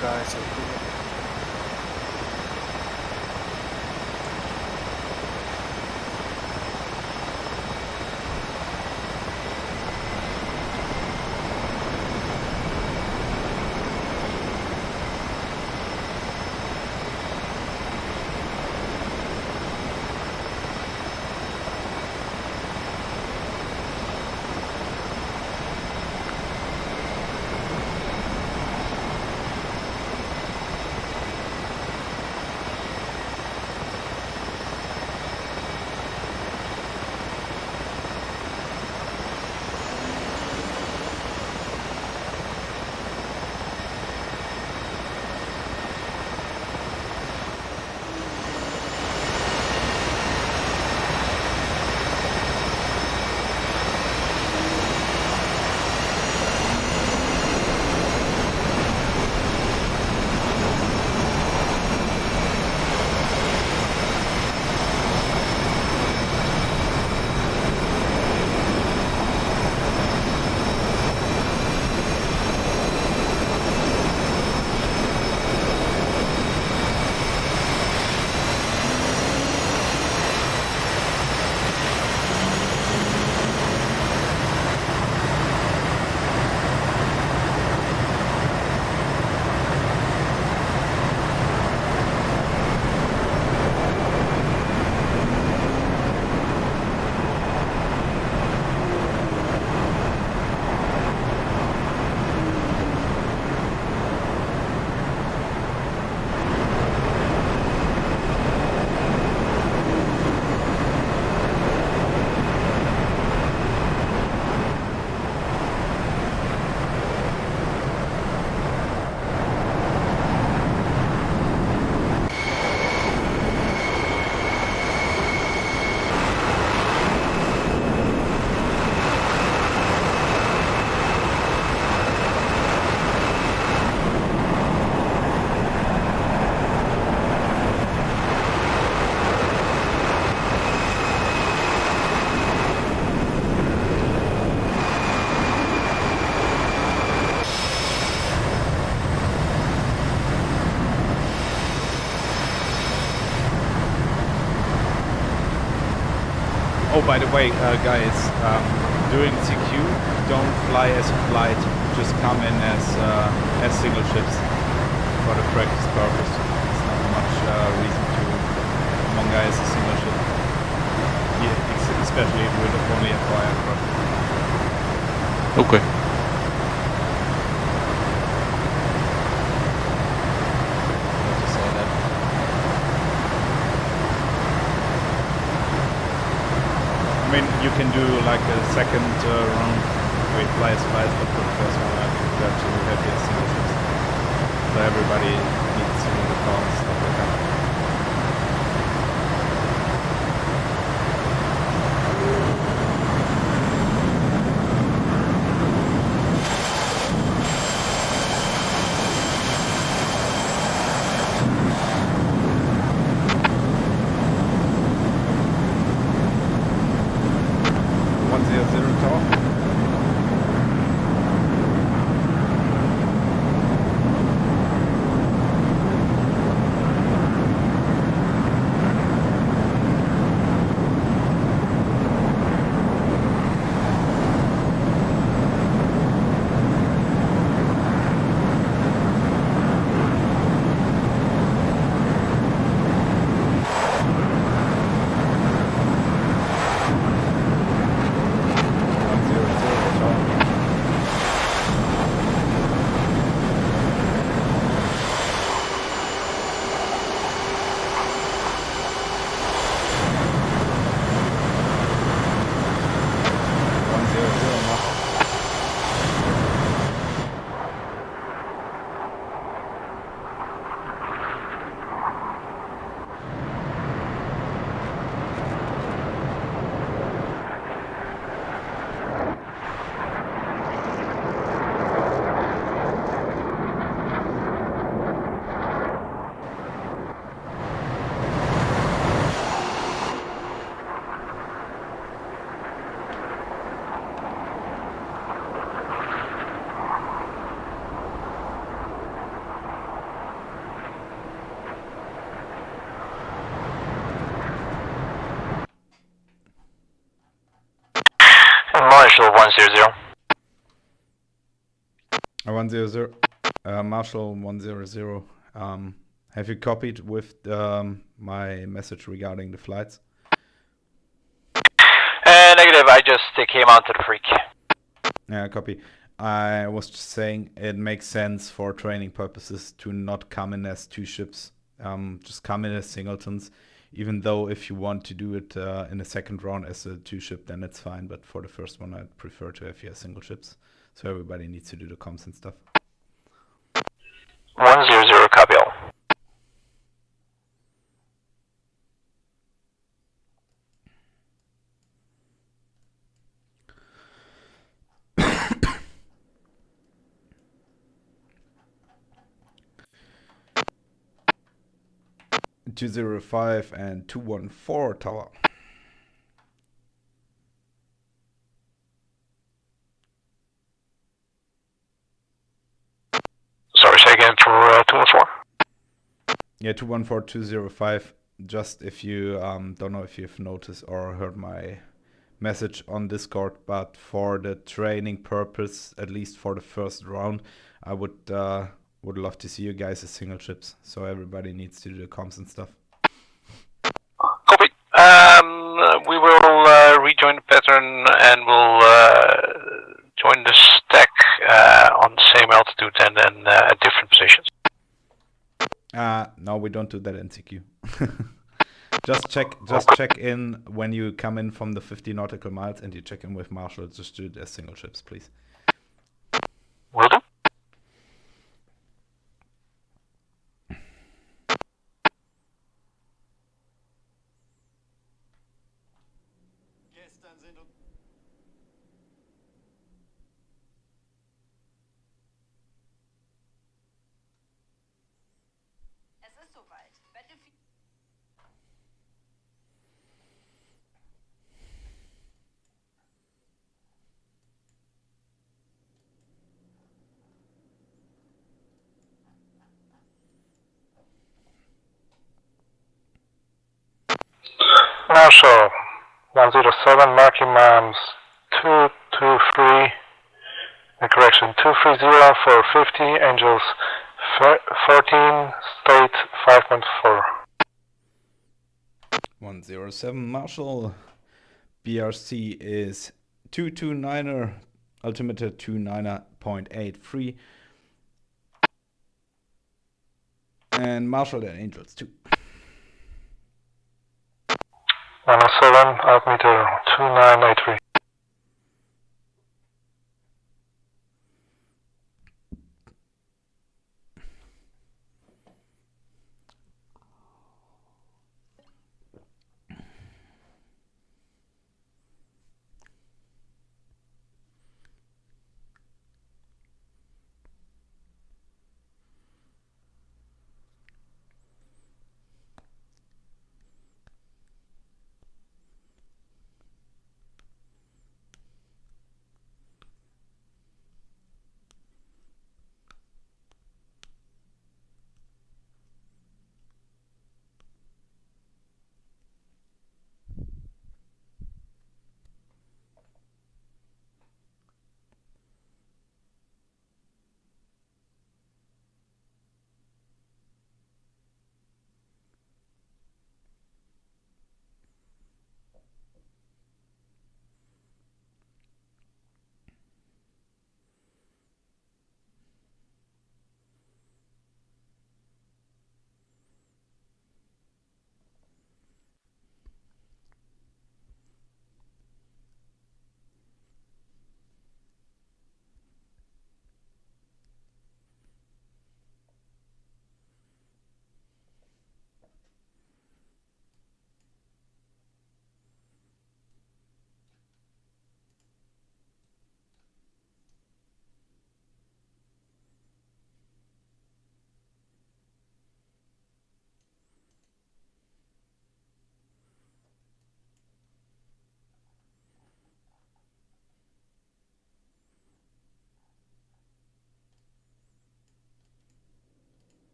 Guys, are cool. Oh, by the way, guys, during CQ, don't fly as a flight. Just come in as single ships for the practice purpose. It's not much reason to Monga as a single ship. Yeah, especially if we're only a fire aircraft. Okay. To say that. I mean, you can do like a second round where you fly as flights, but for the first one I prefer to have the single ships. So everybody needs to do the call and stuff like that. Marshall 100. 100. Marshall 100. Have you copied with my message regarding the flights? Negative, I just came out to the freak. Yeah, copy. I was just saying it makes sense for training purposes to not come in as two ships. Just come in as singletons. Even though if you want to do it in the second round as a two ship, then it's fine. But for the first one, I'd prefer to have single ships. So everybody needs to do the comms and stuff. 100, copy all. .205 and 214 tower. Sorry, say again for 214? Yeah, 214, 205. Just if you don't know if you've noticed or heard my message on Discord, but for the training purpose, at least for the first round, I would love to see you guys as single ships. So everybody needs to do the comms and stuff. Copy. We will rejoin the pattern and we'll join the stack on the same altitude and then at different positions. No, we don't do that in CQ. Just check in when you come in from the 50 nautical miles and you check in with Marshall. Just do it as single ships, please. Will do. Marshall 107, marking Mams 223, correction, 230 for 50, Angels 14, state 5.4. 107 Marshall. BRC is 229er, altimeter 29er.83. And Marshall and Angels 2. 107, altimeter 2983.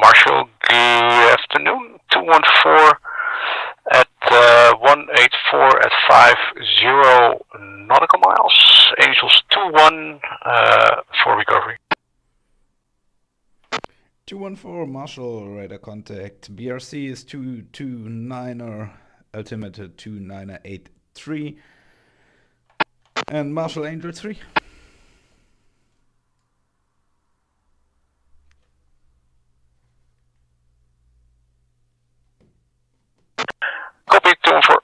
Marshall, good afternoon. 214 at 184 at 50 nautical miles. Angels 21 for recovery. 214 Marshall, radar contact. BRC is 229er, altimeter 2983. And Marshall Angel 3. Copy 214.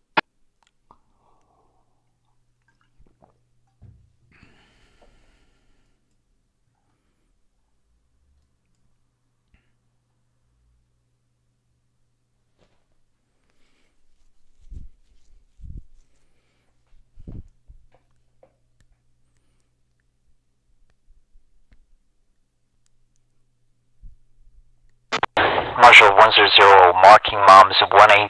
Marshall 100, marking moms 180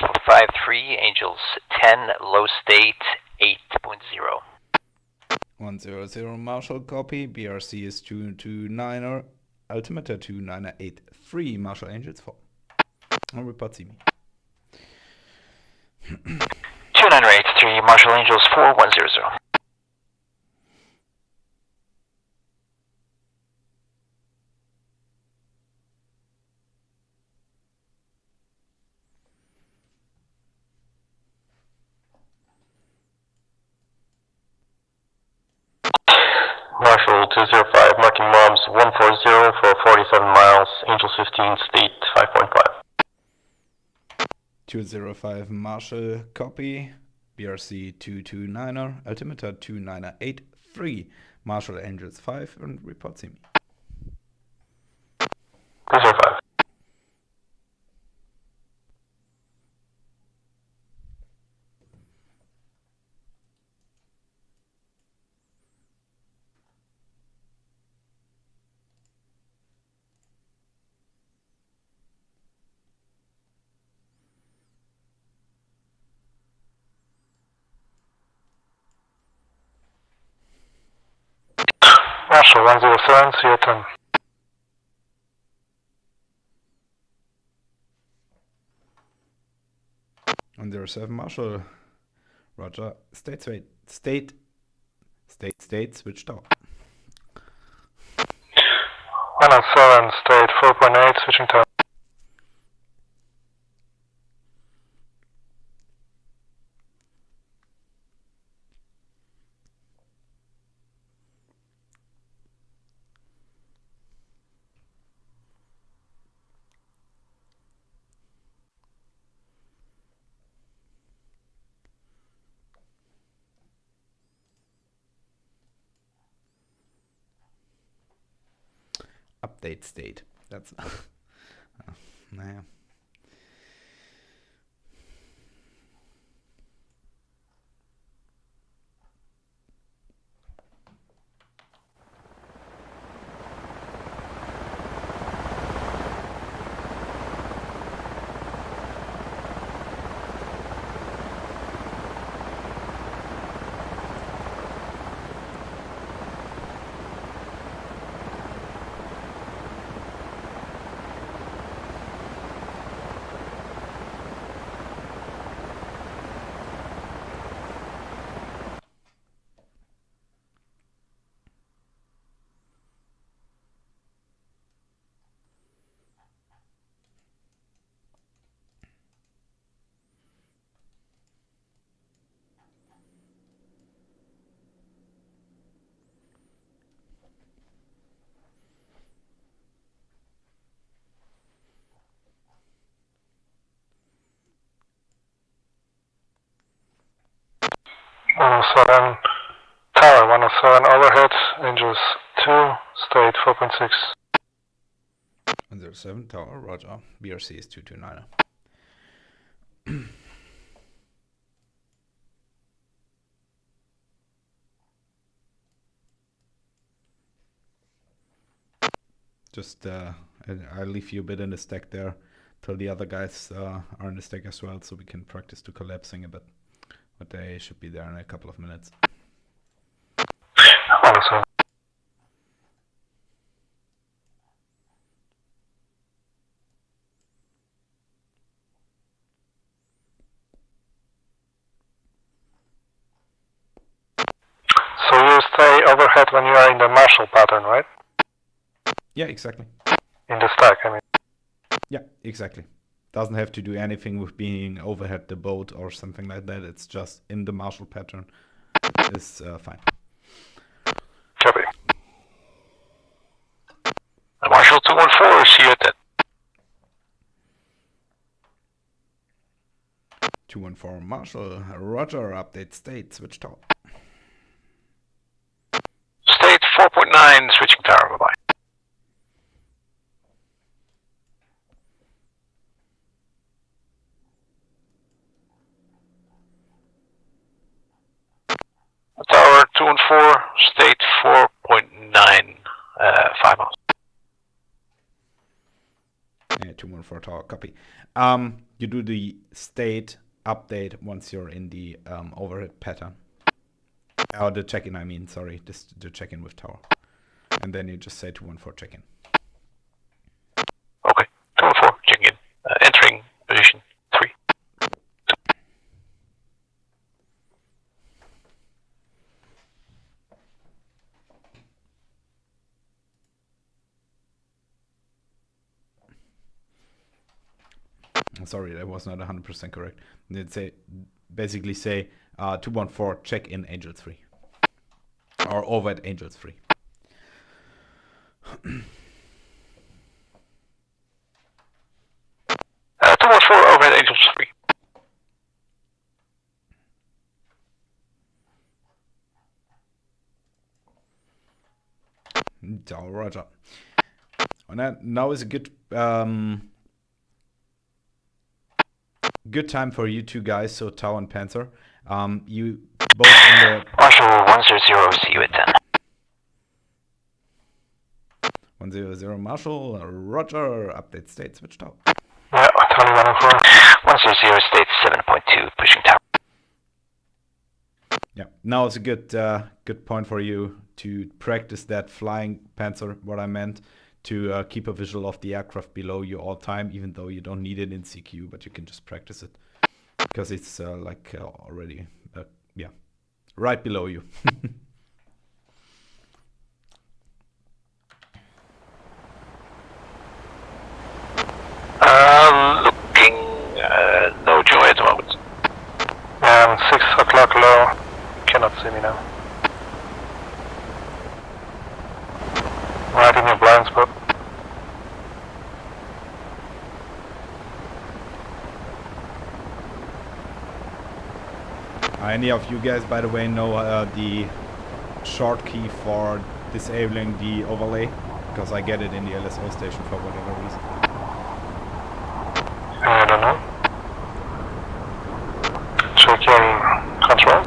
for 53, Angels 10, low state 8.0. 100 Marshall, copy. BRC is 229er, altimeter 2983, Marshall Angels 4. On report see me. 2983, Marshall Angels 4, 100. Marshall 205, marking moms 140 for 47 miles, Angels 15, state 5.5. 205 Marshall, copy. BRC 229er, altimeter 2983, Marshall Angels 5, and report see me. 205. Marshall 107, see you at 10. On 07 Marshall, Roger, state, switch tower. 107, state 4.8, switching tower. Update state. That's naja. Tower 107 overhead, Angels 2, state 4.6. 107 tower, Roger. BRC is 229er. Just I'll leave you a bit in the stack there till the other guys are in the stack as well, so we can practice to collapsing a bit. But they should be there in a couple of minutes. Awesome. So you stay overhead when you are in the Marshall pattern, right? Yeah, exactly. In the stack, I mean. Yeah, exactly. Doesn't have to do anything with being overhead the boat or something like that. It's just in the Marshall pattern. Is fine. Copy. Marshall 214, see you at that. 214 Marshall, Roger, update state, switch tower. State 4.9, switching tower, bye-bye. Tower 214, state 4.9, 5 miles. Yeah, 214 tower, copy. You do the state update once you're in the overhead pattern. Or the check-in, I mean, sorry, the check-in with tower. And then you just say 214 check-in. Okay, 214 check-in. Entering position 3. Sorry, that was not 100% correct. They'd basically say 214 check in Angel 3 or over at Angels 3. 214 over at Angels 3. Roger. And now is a good good time for you two guys, so Tau and Panther. You both in the Marshall 100, see you at 10. 100 Marshall, Roger, update state, switch Tau. Yeah, Tony 100, state 7.2, pushing tower. Yeah, now is a good point for you to practice that flying, Panther, what I meant, to keep a visual of the aircraft below you all time, even though you don't need it in CQ, but you can just practice it because it's already, yeah, right below you. Looking no joy at the moment. 6 o'clock low. Cannot see me now. Right in your blind spot. Any of you guys, by the way, know the short key for disabling the overlay? Because I get it in the LSO station for whatever reason. I don't know. Checking control.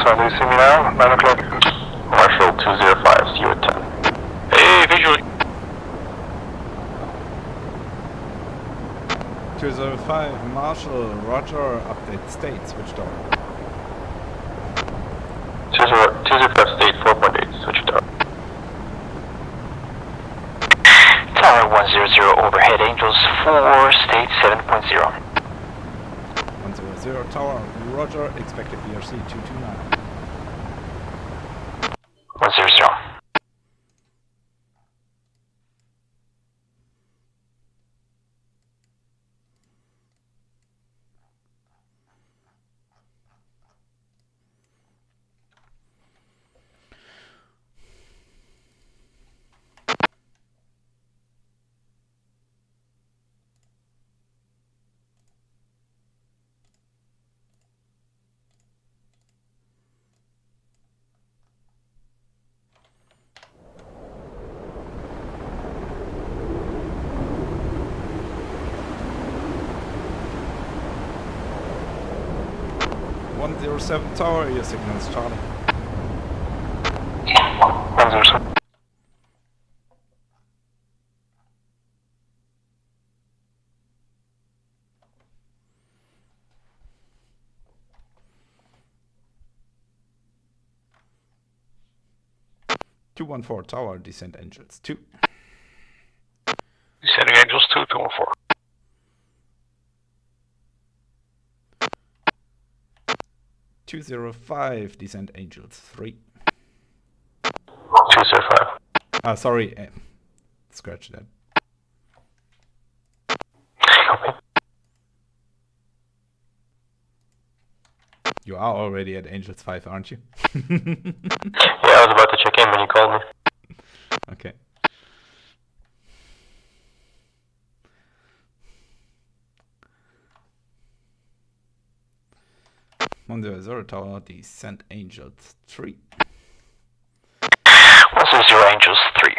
So do you see me now? 9 o'clock. Marshall 205, see you at 10. Hey, visually. 205 Marshall, Roger, update state, switch tower. 205 state 4.8, switch tower. Tower 100 overhead, Angels 4, state 7.0. 100 tower, Roger, expected BRC 229. 100. .07 tower, your signal is Charlie. 107. .214 tower, descent Angels 2. Descending Angels 2, 214. 205 descent Angels 3. 205. Sorry, scratch that. Copy. You are already at Angels 5, aren't you? Yeah, I was about to check in when you called me. Okay. 100 tower, descend Angels 3. 100 Angels 3.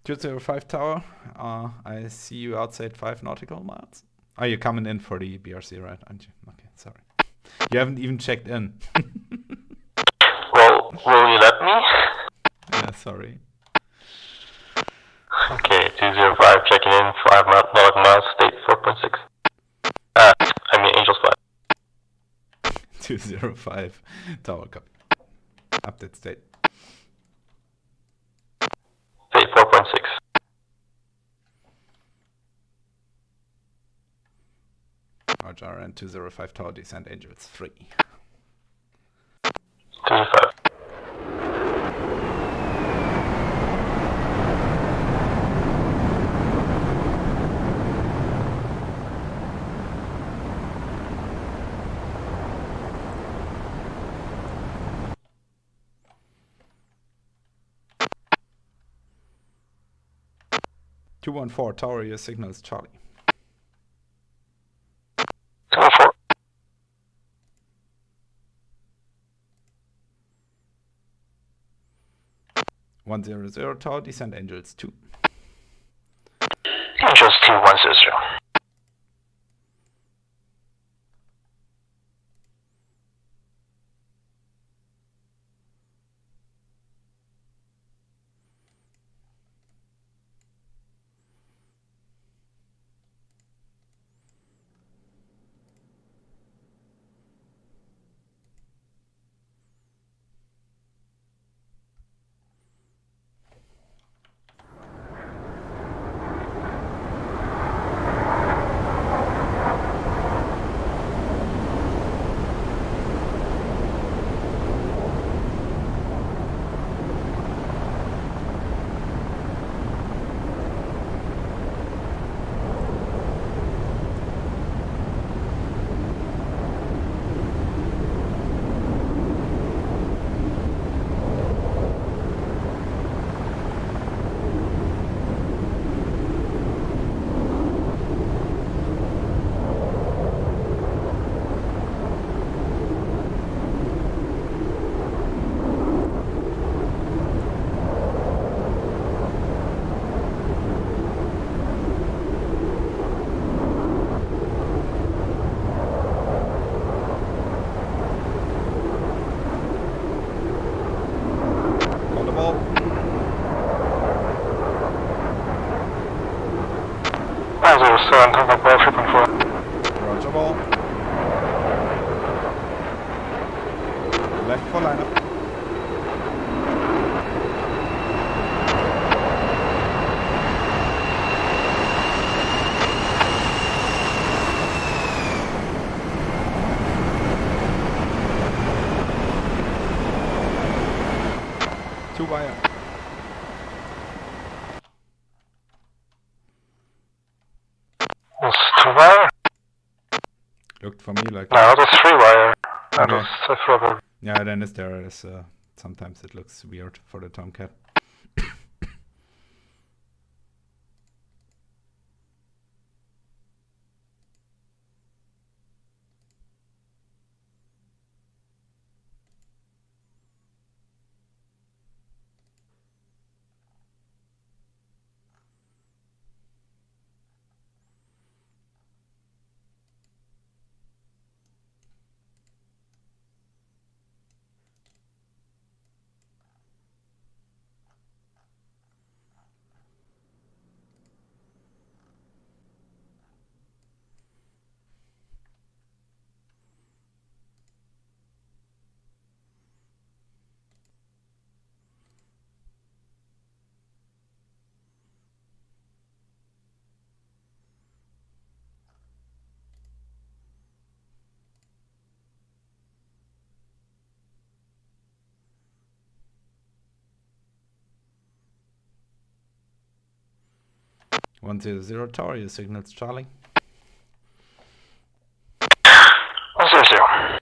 .205 tower, I see you outside 5 nautical miles. Are you coming in for the BRC, right? Aren't you? Okay, sorry. You haven't even checked in. Well, will you let me? Yeah, sorry. Okay, 205 checking in, 5 nautical miles, state 4.6. I mean Angels 5. 205 tower, copy. Update state. State 4.6. Roger, and 205 tower, descend Angels 3. 205. .214 tower, your signal is Charlie. 214. .100 tower, descend Angels 2. Angels 210. Call the ball. Angel 7, contact ball 3.4. Roger, ball. Left for lineup. Two wire. Was 2 wire? Looked for me like No, that was 3 wire. That Okay. was probably. Yeah, then there is sometimes it looks weird for the Tomcat. 100 tower, your signal's Charlie. 100.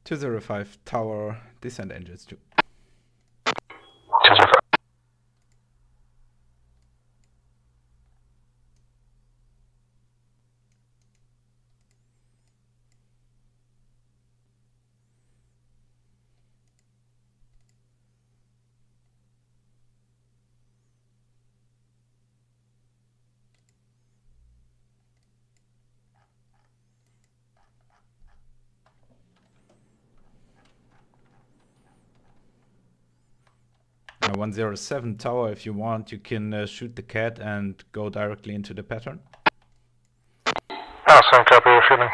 .205 tower, descent engines 2. 205. Now 107 tower, if you want, you can shoot the cat and go directly into the pattern. Same copy, you're shooting.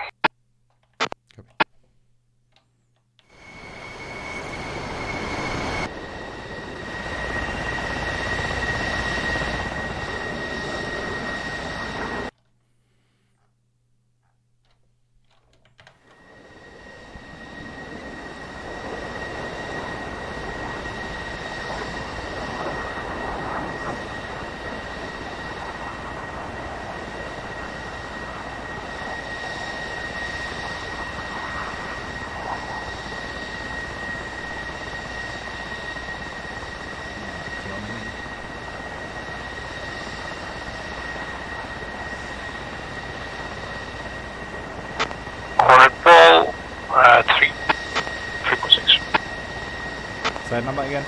Ball, 3.6. Side number again.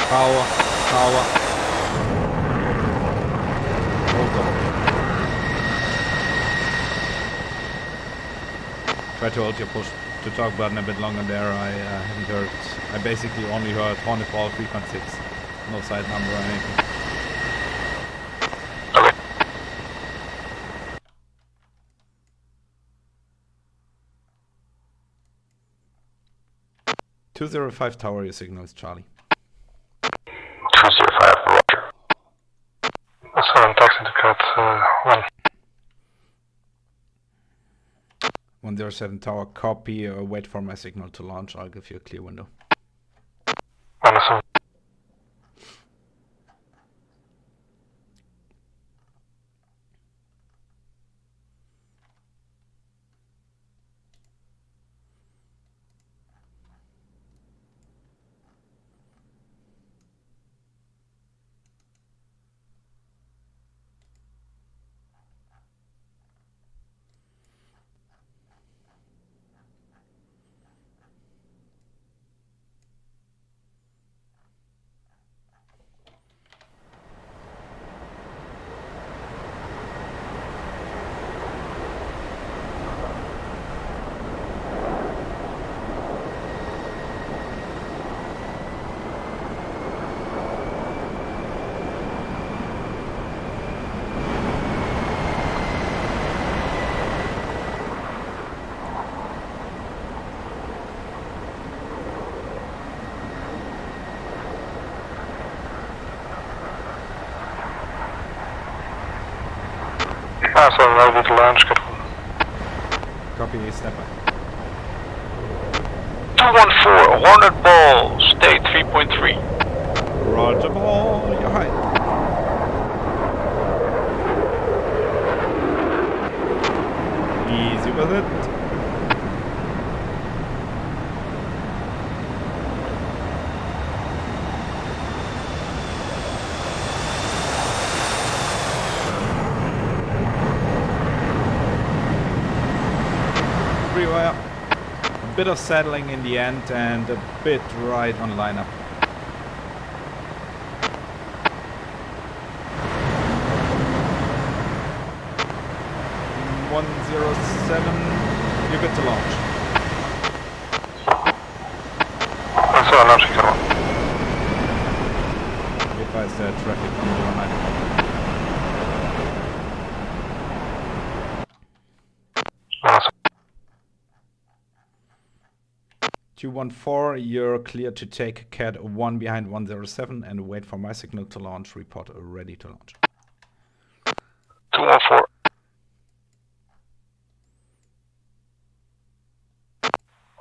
Power. Hold on. Try to hold your push to talk button a bit longer there. I haven't heard. I basically only heard Hornet Ball 3.6. No side number or anything. Okay. .205 tower, your signal is Charlie. 205, roger. So I'm taxing to cut 1. 107 tower, copy, wait for my signal to launch. I'll give you a clear window. Understood. So now we to launch, Cat 1. Copy, step by. 214, Hornet Ball, state 3.3. Roger, ball, you're high. Easy with it. Rewire. A bit of settling in the end and a bit right on lineup. You're good to launch. So launch, Cat 1. Advise traffic on 09. 214, you're clear to take Cat 1 behind 107 and wait for my signal to launch. Report ready to launch. 214.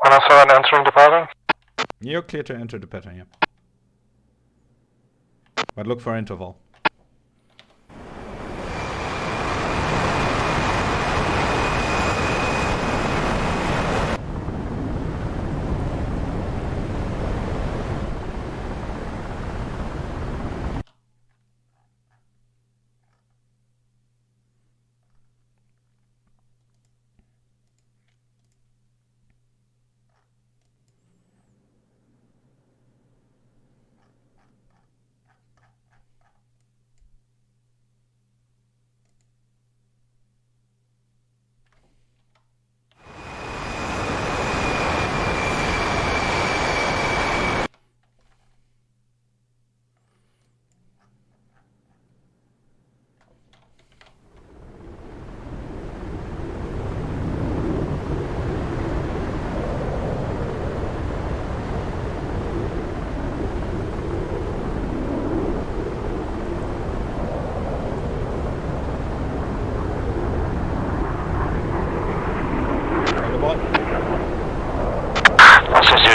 107 entering the pattern. You're clear to enter the pattern, yeah. But look for interval.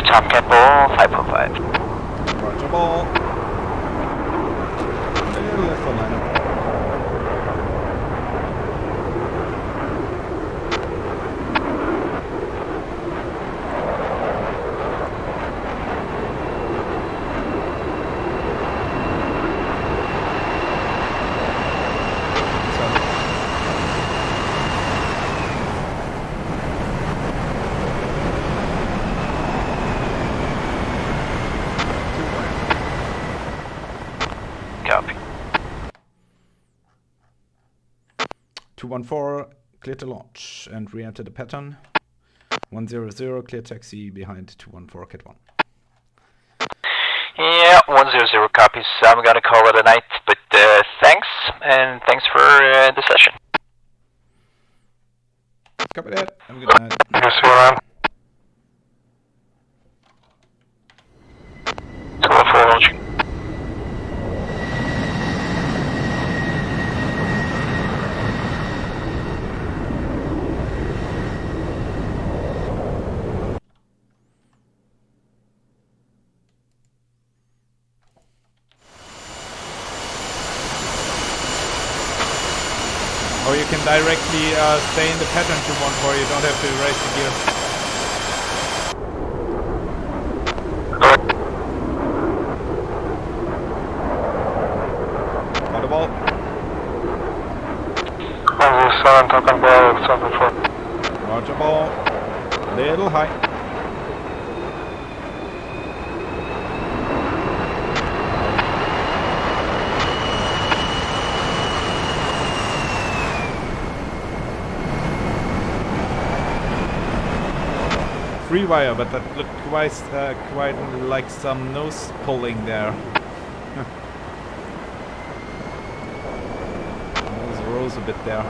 Tomcat Ball, 5.5. Roger, ball. And left for lineup. Copy. 214, clear to launch and re-enter the pattern. 100, clear taxi behind 214, Cat 1. Yeah, 100 copies. I'm gonna call it a night, but thanks, and thanks for the session. Copy that. Have a good night. Yes, you are. 214 launching. Or you can directly stay in the pattern 214, you don't have to raise the gear. Got the ball. 107, talking ball, 74. Roger, ball. Little high. Free wire, but that looked quite like some nose pulling there. Nose rose a bit there.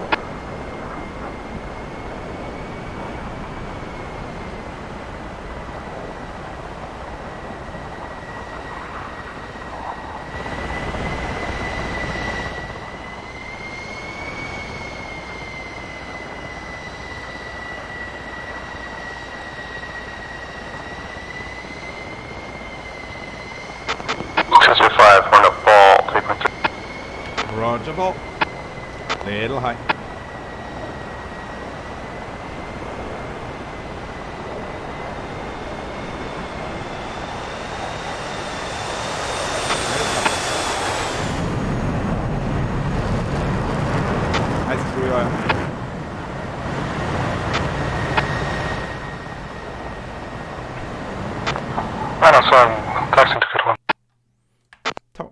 605, horn up ball, 3.3. Roger, ball. Little high. Nice through oil. Minus 1, taxing to Cat 1. Top.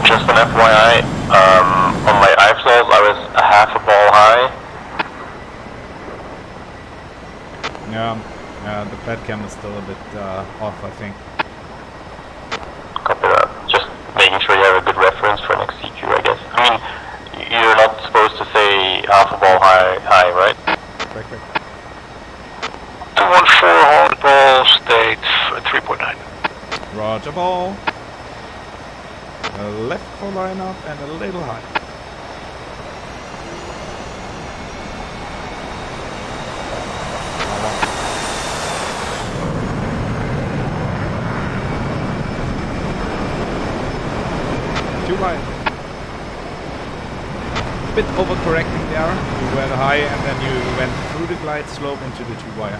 Just an FYI, on my iflows I was a half a ball high. Yeah, the pad cam is still a bit off, I think. Copy that. Just making sure you have a good reference for next CQ, I guess. I mean, you're not supposed to say half a ball high, right? Correct. 214 horn ball, state 3.9. Roger, ball. A left for line up and a little high. Too wide. A bit overcorrecting there. You were high and then you went through the glide slope into the 2-wire.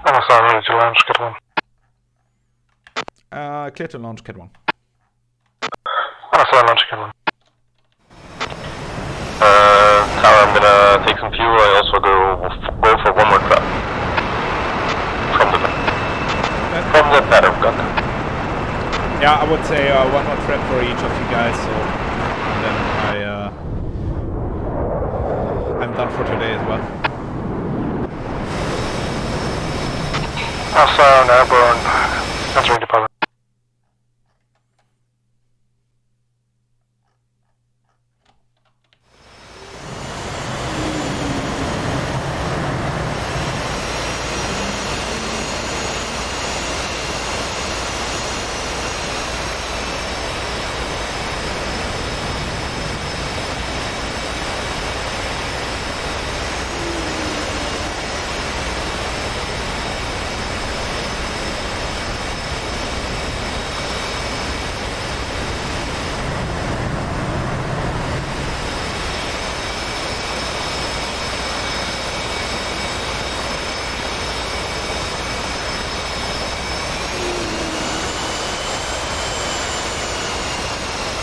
I'm sorry, ready to launch Cat 1. Clear to launch Cat 1. I'm sorry, launch Cat 1. Tower, I'm gonna take some fuel. I also go for one more trap. From the pad I've got. Yeah, I would say one more trap for each of you guys, so and then I'm done for today as well. Alpha, airborne, entering department.